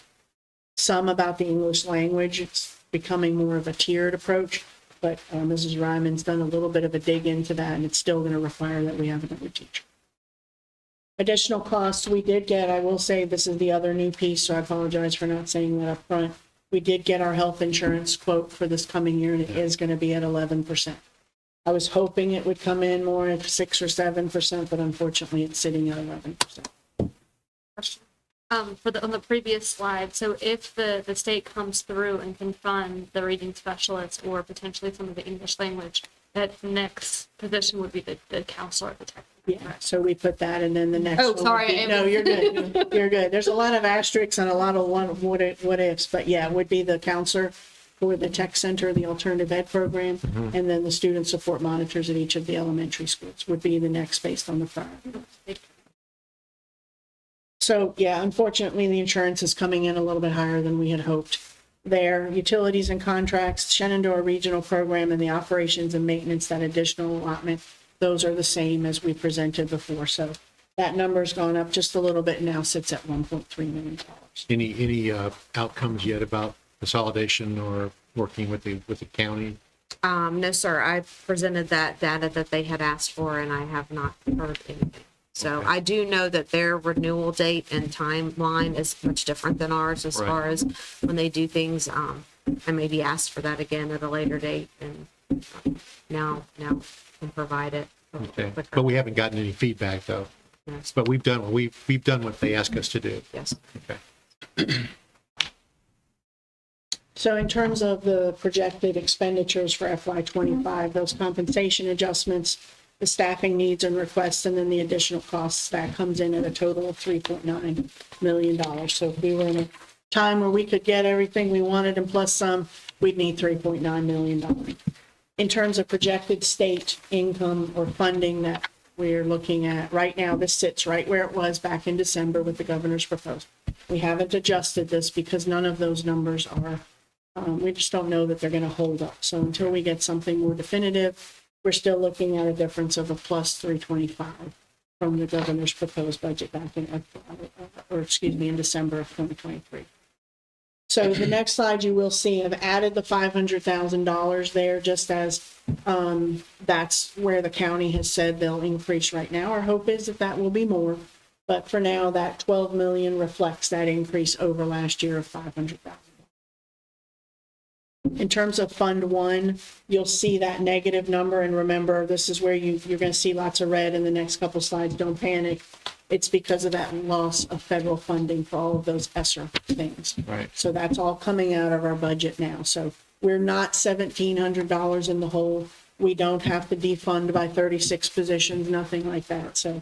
Some about the English language. It's becoming more of a tiered approach, but Mrs. Ryman's done a little bit of a dig into that, and it's still going to require that we have another teacher. Additional costs we did get, I will say this is the other new piece, so I apologize for not saying that up front. We did get our health insurance quote for this coming year, and it is going to be at 11%. I was hoping it would come in more at 6 or 7%, but unfortunately it's sitting at 11%. Question. On the previous slide, so if the state comes through and can fund the reading specialists or potentially some of the English language, that next position would be the counselor at the tech. Yeah, so we put that, and then the next Oh, one would sorry, be- I- No, you're good. You're good. There's a lot of asterisks and a lot of what ifs, but yeah, it would be the counselor for the tech center, the alternative ed program, and then the student support monitors at each of the elementary schools would be the next based on the prior. So yeah, unfortunately, the insurance is coming in a little bit higher than we had hoped. There, utilities and contracts, Shenandoah Regional Program, and the operations and maintenance, that additional allotment those are the same as we presented before. So that number's gone up just a little bit, now sits at $1.3 million. Any outcomes yet about consolidation or working with the county? No, sir. I presented that data that they had asked for, and I have not heard anything. So Okay. I do know that their renewal date and timeline is much different than ours as Right. far as when they do things. I may be asked for that again at a later date, and now can provide it. a little Okay, quicker. but we haven't gotten any feedback though. Yes. But we've done what they asked us to do. Yes. Okay. So in terms of the projected expenditures for FY '25, those compensation adjustments, the staffing needs and requests, and then the additional costs, that comes in at a total of $3.9 million. So if we were in a time where we could get everything we wanted and plus some, we'd need $3.9 million. In terms of projected state income or funding that we're looking at, right now, this sits right where it was back in December with the governor's proposal. We haven't adjusted this because none of those numbers are, we just don't know that they're going to hold up. So until we get something more definitive, we're still looking at a difference of a plus 325 from the governor's proposed budget back in, in December of 2023. So the next slide you will see, I've added the $500,000 there just as that's where the county has said they'll increase right now. Our hope is that will be more, but for now, that 12 million reflects that increase over last year of 500,000. In terms of Fund 1, you'll see that negative number, and remember, this is where you're going to see lots of red in the next couple slides. Don't panic. It's because of that loss of federal funding for all of those ESSER things. Right. So that's all coming out of our budget now. So we're not $1,700 in the hole. We don't have to defund by 36 positions, nothing like that. So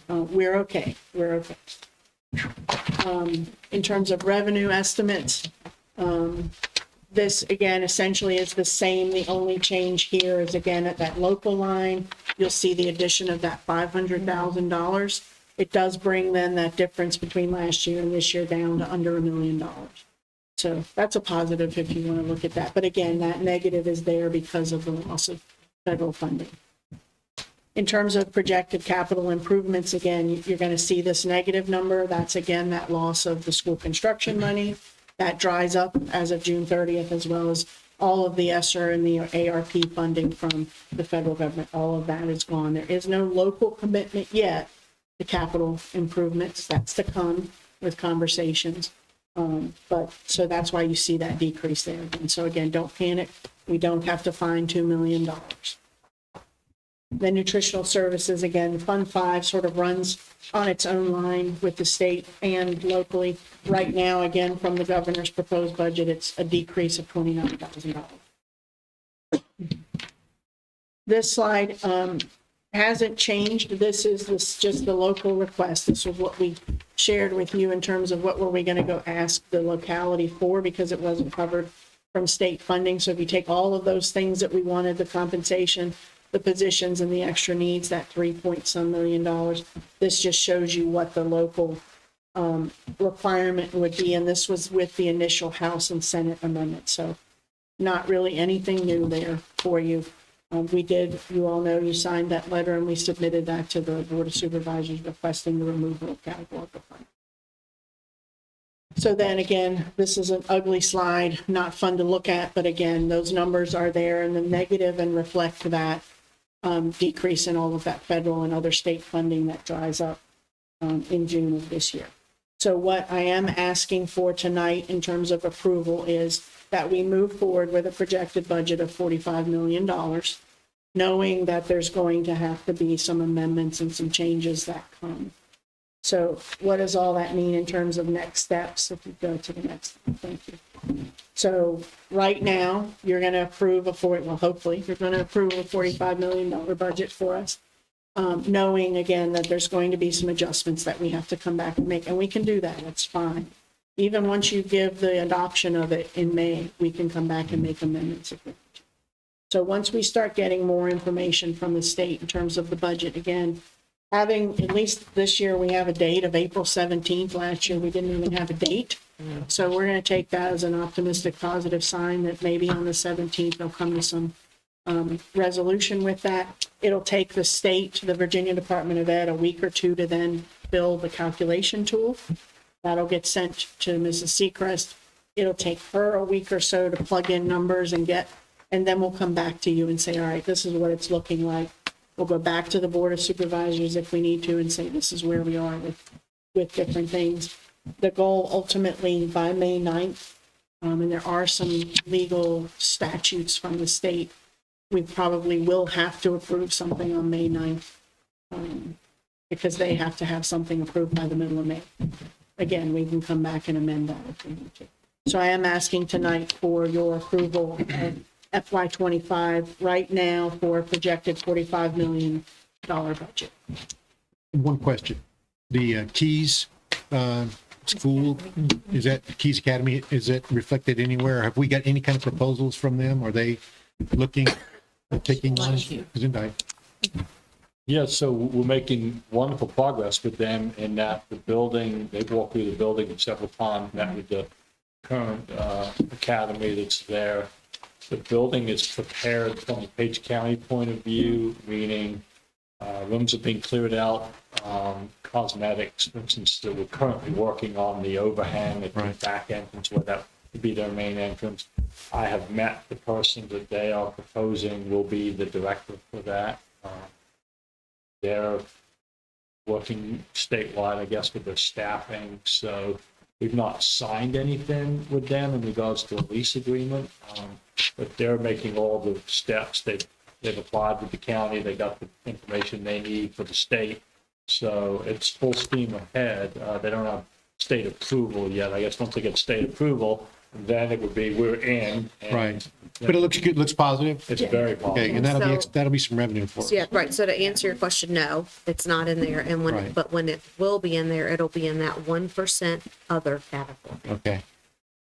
we're okay. We're okay. In terms of revenue estimates, this, again, essentially is the same. The only change here is, again, at that local line, you'll see the addition of that $500,000. It does bring then that difference between last year and this year down to under $1 million. So that's a positive if you want to look at that. But again, that negative is there because of the loss of federal funding. In terms of projected capital improvements, again, you're going to see this negative number. That's, again, that loss of the school construction money. That dries up as of June 30th, as well as all of the ESSER and the ARP funding from the federal government. All of that is gone. There is no local commitment yet to capital improvements. That's to come with conversations. But so that's why you see that decrease there. And so again, don't panic. We don't have to find $2 million. Then nutritional services, again, Fund 5 sort of runs on its own line with the state and locally. Right now, again, from the governor's proposed budget, it's a decrease of $29,000. This slide hasn't changed. This is just the local request. This was what we shared with you in terms of what were we going to go ask the locality for, because it wasn't covered from state funding. So if you take all of those things that we wanted, the compensation, the positions, and the extra needs, that $3.some million, this just shows you what the local requirement would be. And this was with the initial House and Senate amendment. So not really anything new there for you. We did, you all know, you signed that letter and we submitted that to the Board of Supervisors requesting the removal of categorical funding. So then again, this is an ugly slide, not fun to look at, but again, those numbers are there in the negative and reflect that decrease in all of that federal and other state funding that dries up in June of this year. So what I am asking for tonight in terms of approval is that we move forward with a projected budget of $45 million, knowing that there's going to have to be some amendments and some changes that come. So what does all that mean in terms of next steps? If you go to the next one, thank you. So right now, you're going to approve hopefully, you're going to approve a $45 million budget for us, knowing again that there's going to be some adjustments that we have to come back and make, and we can do that, that's fine. Even once you give the adoption of it in May, we can come back and make amendments if we need to. So once we start getting more information from the state in terms of the budget, again, having, at least this year, we have a date of April 17th. Last year, we didn't even have a date. So we're going to take that as an optimistic, positive sign that maybe on the 17th, they'll come to some resolution with that. It'll take the state, the Virginia Department of Ed, a week or two to then build the calculation tool. That'll get sent to Mrs. Seacrest. It'll take her a week or so to plug in numbers and then we'll come back to you and say, all right, this is what it's looking like. We'll go back to the Board of Supervisors if we need to and say, this is where we are with different things. The goal ultimately by May 9th, and there are some legal statutes from the state, we probably will have to approve something on May 9th, because they have to have something approved by the middle of May. Again, we can come back and amend that if we need to. So I am asking tonight for your approval of FY25 right now for a projected $45 million budget. One question. The Keys School, is that Keys Academy, is it reflected anywhere? Have we got any kind of proposals from them? Are they looking at taking on? Yeah, so we're making wonderful progress with them in that the building, they've walked through the building several times, met with the current academy that's there. The building is prepared from a Page County point of view, meaning rooms are being cleared out, cosmetics, for instance, that we're currently working on the overhang at the back entrance where that would be their main entrance. I have met the person that they are proposing will be the director for that. They're working statewide, I guess, with their staffing. So we've not signed anything with them in regards to a lease agreement, but they're making all the steps. They've applied with the county. They got the information they need for the state. So it's full steam ahead. They don't have state approval yet. I guess once they get state approval, then it would be we're in. And, Right. But it looks good, looks positive. It's very positive. Okay, and that'll be some revenue for us. Yeah, right. So to answer your question, no, it's not in there. And Right. but when it will be in there, it'll be in that 1% other category. Okay.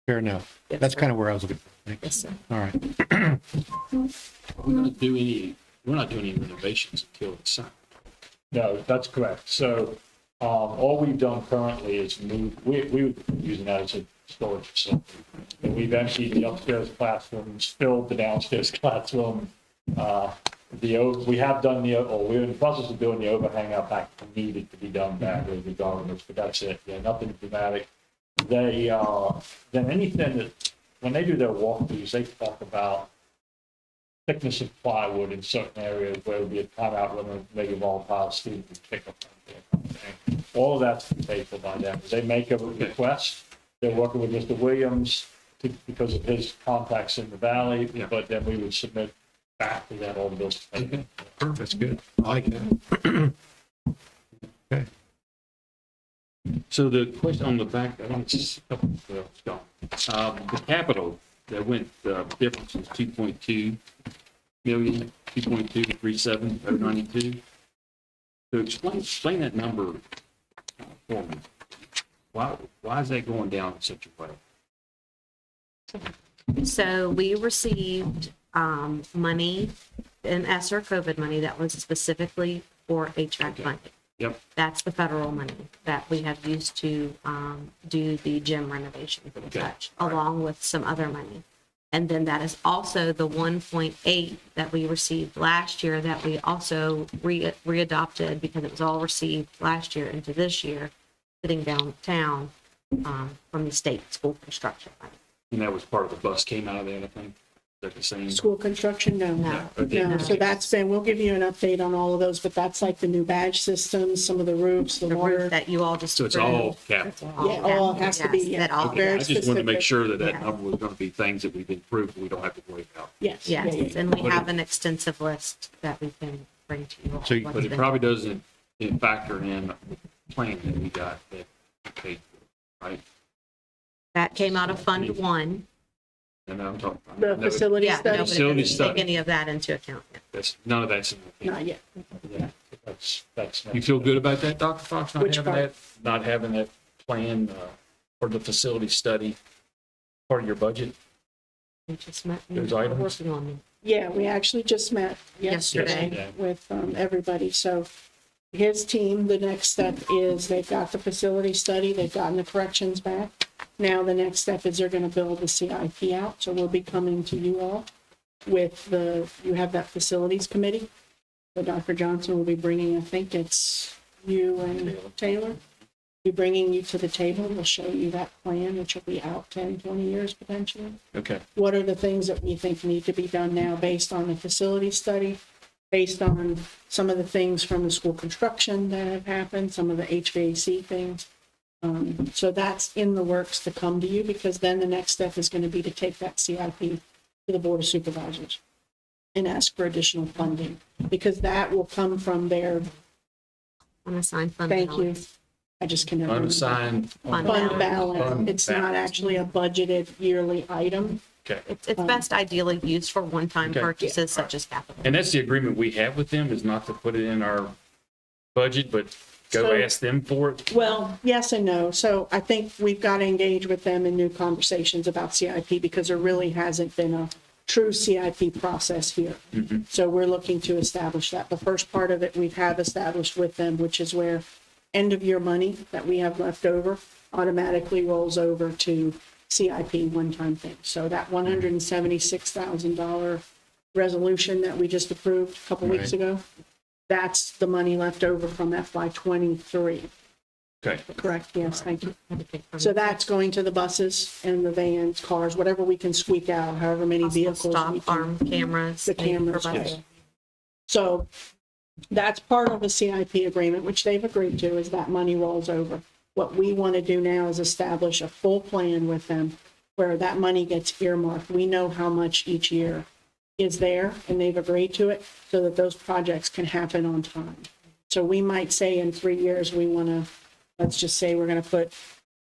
Fair enough. Yes, That's sir. kind of where I was looking. Thanks. Yes, sir. All right. We're not doing any renovations until it's signed. No, that's correct. So all we've done currently is move, we were using that as a storage facility. And we've emptied the upstairs classrooms, filled the downstairs classroom. We have done we're in the process of doing the overhang out back that needed to be done back with the governors, but that's it. Yeah, nothing dramatic. Then anything that, when they do their walkthroughs, they talk about thickness of plywood in certain areas where it would be a timeout limit, maybe volatile student would pick up something. All of that's paid for by them. They make a request. They're working with Mr. Williams because of his contacts in the valley, but then we would submit back to them all the bills. Okay. Perfect. That's good. I like that. Okay. So the question on the back, I think it's a couple of the capital that went, difference is 2.2 million, 2.2 to 37092. So explain that number for me. Why is that going down in such a way? So we received money, an ESSER COVID money that was specifically for HVAC funding. Yep. That's the federal money that we have used to do the gym renovations and such, along with some other money. And then that is also the 1.8 that we received last year that we also readopted because it was all received last year into this year, sitting downtown from the state school construction money. And that was part of the bus came out of there, I think. Is that the same? School construction, no. No. Okay. No, so that's been, we'll give you an update on all of those, but that's like the new badge systems, some of the roofs, the The water. roof that you all just. So it's approved. all capital. Yeah, all has to be, Yes, yeah. that all- Very I just wanted to make specific. sure that Yeah. that number was going to be things that we've improved, we don't have to worry about. Yes. yeah, yeah, Yes, yeah. and we have an extensive list that we can bring to you. all. So you- What's But it been- probably doesn't factor in the plan that we got that we paid for, right? That came out of Fund One. And I'm talking. The no, facility Yeah, no, but it Facility didn't study. take any of that into account. That's, none of that's in the plan. Not yet. Yeah, that's. You feel good about that, Dr. Fox, not Which having part? that, not having that plan for the facility study part of your budget? We just met, Those we're items? working on them. Yeah, we actually just met yesterday Yesterday. with everybody. So his team, the next step is they've got the facility study, they've gotten the corrections back. Now the next step is they're going to build the CIP out. So we'll be coming to you all with you have that facilities committee. So Dr. Johnson will be bringing, I think it's you and Taylor, be bringing you to the table. We'll show you that plan, which will be out 10, 20 years potentially. Okay. What are the things that we think need to be done now based on the facility study, based on some of the things from the school construction that have happened, some of the HVAC things. So that's in the works to come to you, because then the next step is going to be to take that CIP to the Board of Supervisors and ask for additional funding, because that will come from their, Unassigned fund thank you, balance. I just can never remember. Unassigned. Fund Fund balance. balance. It's not actually a budgeted yearly item. Okay. It's best ideally used for one-time Okay. purchases such as capital. And that's the agreement we have with them, is not to put it in our budget, but go So- ask them for it? Well, yes and no. So I think we've got to engage with them in new conversations about CIP, because there really hasn't been a true CIP process here. So we're looking to establish that. The first part of it we have established with them, which is where end of year money that we have left over automatically rolls over to CIP one-time thing. So that $176,000 resolution that we just approved a couple weeks Right. ago, that's the money left over from FY '23. Okay. Correct, yes, thank you. So that's going to the buses and the vans, cars, whatever we can squeak out, however many vehicles we Stop can. arm cameras. The cameras, and yes. So that's part of a CIP agreement, which they've agreed to, is that money rolls over. What we want to do now is establish a full plan with them where that money gets earmarked. We know how much each year is there, and they've agreed to it so that those projects can happen on time. So we might say in 3 years, we want to, let's just say we're going to put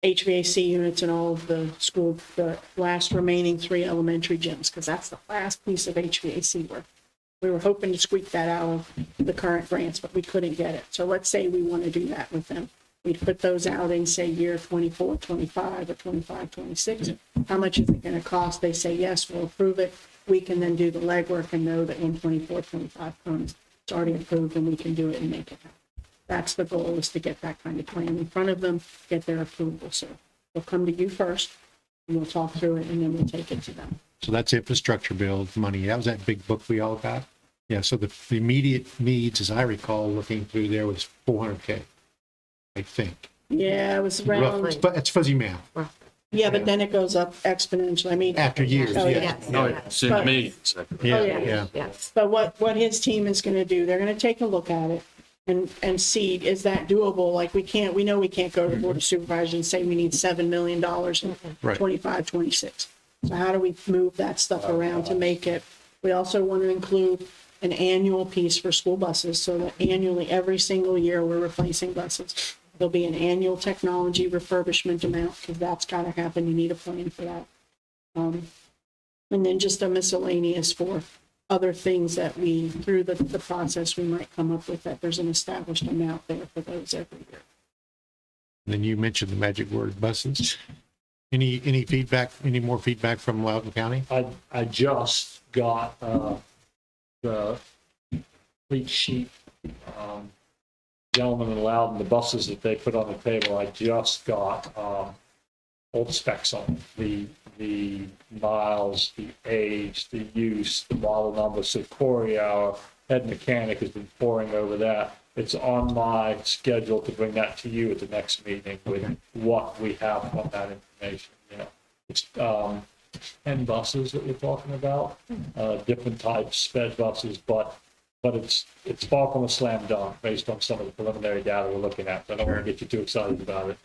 HVAC units in all of the school, the last remaining 3 elementary gyms, because that's the last piece of HVAC work. We were hoping to squeak that out of the current grants, but we couldn't get it. So let's say we want to do that with them. We'd put those out in, say, year 24, 25, or 25, 26. How much is it going to cost? They say, yes, we'll approve it. We can then do the legwork and know that when 24, 25 comes, it's already approved and we can do it and make it happen. That's the goal, is to get that kind of plan in front of them, get their approval. So we'll come to you first, and we'll talk through it, and then we'll take it to them. So that's infrastructure build money. That was that big book we all got. Yeah, so the immediate needs, as I recall, looking through there was 400K, I think. Yeah, it was around, But it's fuzzy math. yeah, but then it goes up exponentially. I mean, After years, Oh, yeah. Oh, yeah, it's in the millions. Yeah, yeah. yeah. Yes. but what his team is going to do, they're going to take a look at it and see, is that doable? Like, we know we can't go to the Board of Supervisors and say we need $7 million in Right. 25, 26. So how do we move that stuff around to make it? We also want to include an annual piece for school buses, so that annually, every single year, we're replacing buses. There'll be an annual technology refurbishment amount, because that's got to happen. You need a plan for that. And then just a miscellaneous for other things that we, through the process, we might come up with, that there's an established amount there for those every year. Then you mentioned the magic word, buses. Any feedback, any more feedback from Loudoun County? I just got the fleet sheet, gentlemen in Loudon, the buses that they put on the table, I just got all the specs on it. The miles, the age, the use, the model number. So Corey, our head mechanic, has been poring over that. It's on my schedule to bring that to you at the next meeting with what we have on that information. You know, it's 10 buses that we're talking about, different types, sped buses, but it's far from a slam dunk based on some of the preliminary data we're looking at. So I don't want to get you too excited about it,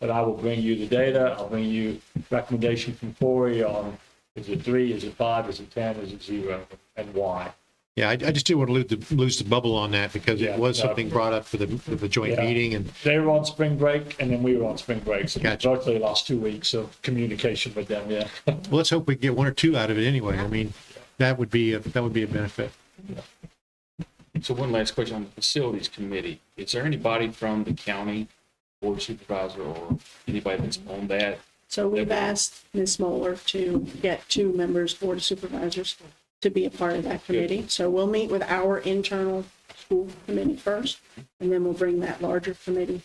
but I will bring you the data. I'll bring you recommendation from Corey on, is it 3, is it 5, is it 10, is it 0, and why. Yeah, I just didn't want to lose the bubble on that, because Yeah, it was no. something brought up for the joint Yeah. meeting, and They were on spring break, and then we were on spring break. So Gotcha. virtually the last 2 weeks of communication with them, yeah. well, let's hope we can get 1 or 2 out of it anyway. I mean, that would be a benefit. So one last question on the facilities committee. Is there anybody from the county board supervisor or anybody that's on that? So we've asked Ms. Moeller to get 2 members, Board of Supervisors, to be a part of that committee. So we'll meet with our internal school committee first, and then we'll bring that larger committee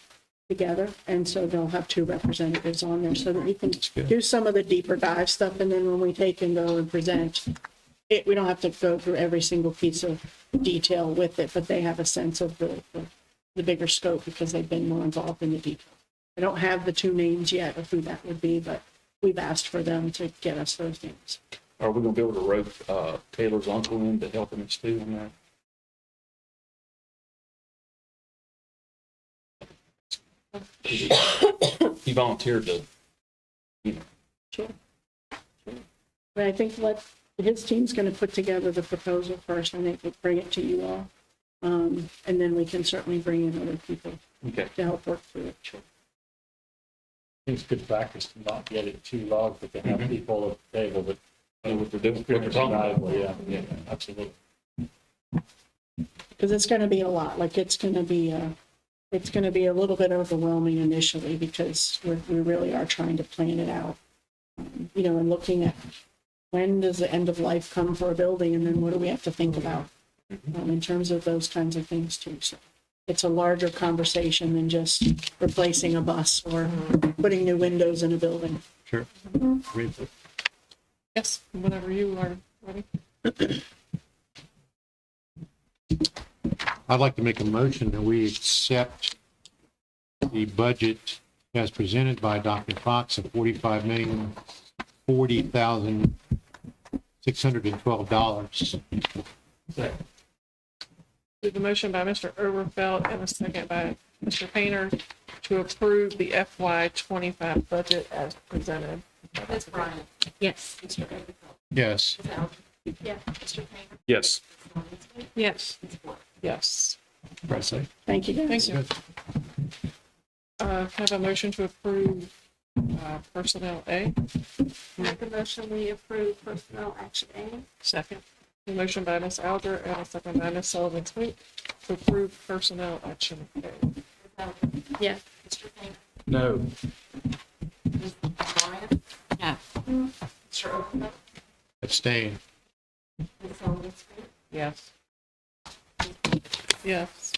together. And so they'll have 2 representatives on there, so that we can good. do some of the deeper dive stuff. And then when we take and go and present, we don't have to go through every single piece of detail with it, but they have a sense of the bigger scope because they've been more involved in the detail. I don't have the two names yet of who that would be, but we've asked for them to get us those names. Are we gonna be able to rope, Taylor's uncle in to help him too on that? He volunteered to, you know, Sure. But I think his team's going to put together the proposal first. I think we'll bring it to you all. And then we can certainly bring in other people okay. to help work through it. I think it's good practice to not get it too large, but to have people at the table that Know what they're doing, what they're talking about. valuable, yeah, absolutely. Because it's going to be a lot. Like it's going to be a little bit overwhelming initially because we really are trying to plan it out. And looking at when does the end of life come for a building, and then what do we have to think about in terms of those kinds of things too. So it's a larger conversation than just replacing a bus or putting new windows in a building. Sure. Yes, whenever you are ready. I'd like to make a motion that we accept the budget as presented by Dr. Fox of $45,040,612. We have a motion by Mr. Overfelt and a second by Mr. Painter to approve the FY25 budget as presented. Ms. Bryant. Yes. Mr. Overfelt. Yes. Ms. Alger. Yeah. Mr. Painter. Yes. Yes. Yes. Presley. Thank you, guys. Thank you. Have a motion to approve personnel A. Make a motion, we approve personnel action A. Second. A motion by Ms. Alger and a second by Ms. Sullivan Smith to approve personnel action A. Ms. Alger. Yes. Mr. Painter. No. Ms. Bryant. No. Mr. Overfelt. Abstain. Ms. Sullivan Smith. Yes. Yes.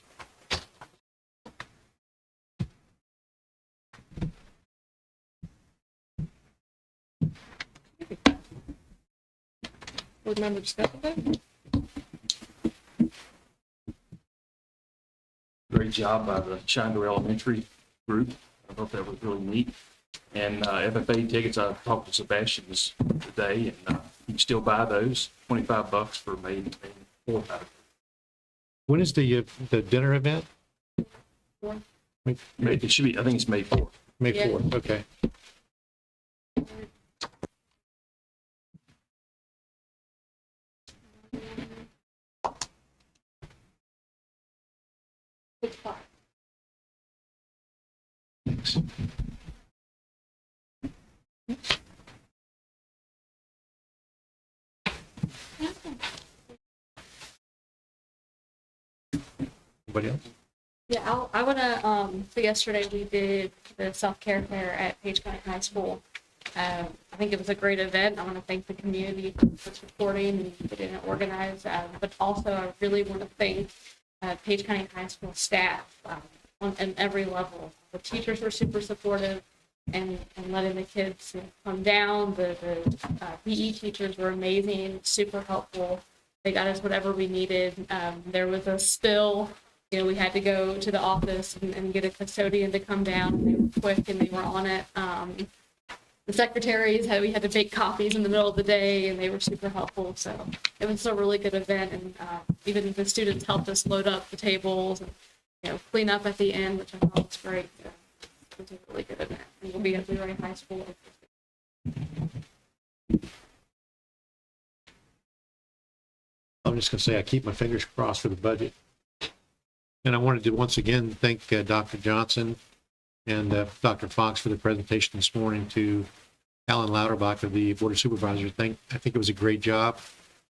Board member discussion? Great job by the Shandor Elementary group. I thought that was really neat. And FFA tickets, I talked to Sebastian today, and you can still buy those, $25 for May 4th. When is the dinner event? It should be, I think it's May 4th. May Yeah. 4th, okay. Thanks. Anybody else? Yeah, I want to, so yesterday we did the self-care fair at Page County High School. I think it was a great event. I want to thank the community for supporting and getting it organized. But also I really want to thank Page County High School staff on every level. The teachers were super supportive and letting the kids come down. The PE teachers were amazing, super helpful. They got us whatever we needed. There was a spill. We had to go to the office and get a custodian to come down. And they were quick and they were on it. The secretaries we had to bake copies in the middle of the day, and they were super helpful. So it was a really good event, and even the students helped us load up the tables and clean up at the end, which I thought was great. So it was a really good event. And we'll be at Blue Ray High School. I'm just going to say I keep my fingers crossed for the budget. And I wanted to once again thank Dr. Johnson and Dr. Fox for the presentation this morning, to Alan Lauterbach of the Board of Supervisors. I think it was a great job,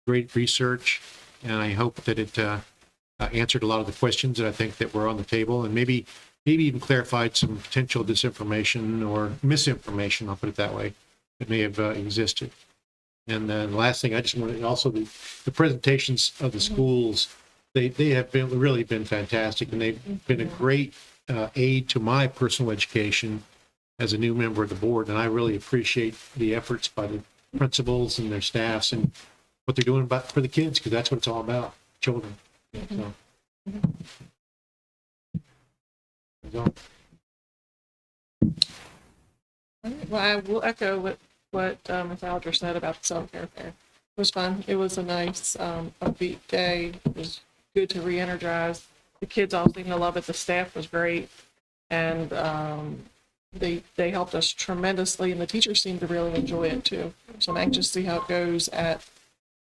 great research, and I hope that it answered a lot of the questions that I think that were on the table, and maybe even clarified some potential disinformation or misinformation, I'll put it that way, that may have existed. And the last thing, I just wanted, also the presentations of the schools, they have really been fantastic, and they've been a great aid to my personal education as a new member of the board. And I really appreciate the efforts by the principals and their staffs and what they're doing about, for the kids, because that's what it's all about, children. So. That's all. Well, I will echo what Ms. Alger said about the self-care fair. It was fun. It was a nice, upbeat day. It was good to re-energize. The kids all seemed to love it. The staff was great. And they helped us tremendously, and the teachers seemed to really enjoy it too. So I'm anxious to see how it goes at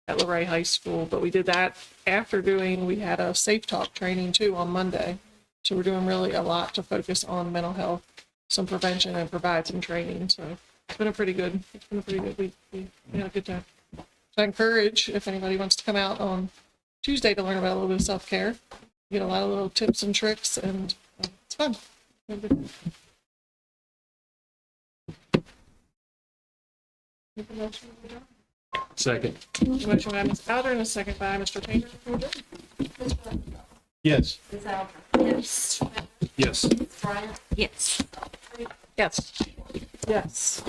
Luray High School. But we did that after we had a Safe Talk training too on Monday. So we're doing really a lot to focus on mental health, some prevention, and provide some training. So it's been a pretty good week. We had a good time. So I encourage, if anybody wants to come out on Tuesday to learn about a little bit of self-care, you get a lot of little tips and tricks, and it's fun. Have a good time. Make a motion to adjourn. Second. Motion by Ms. Alder and a second by Mr. Painter. Yes. Yes. Yes. Yes. Yes. Yes.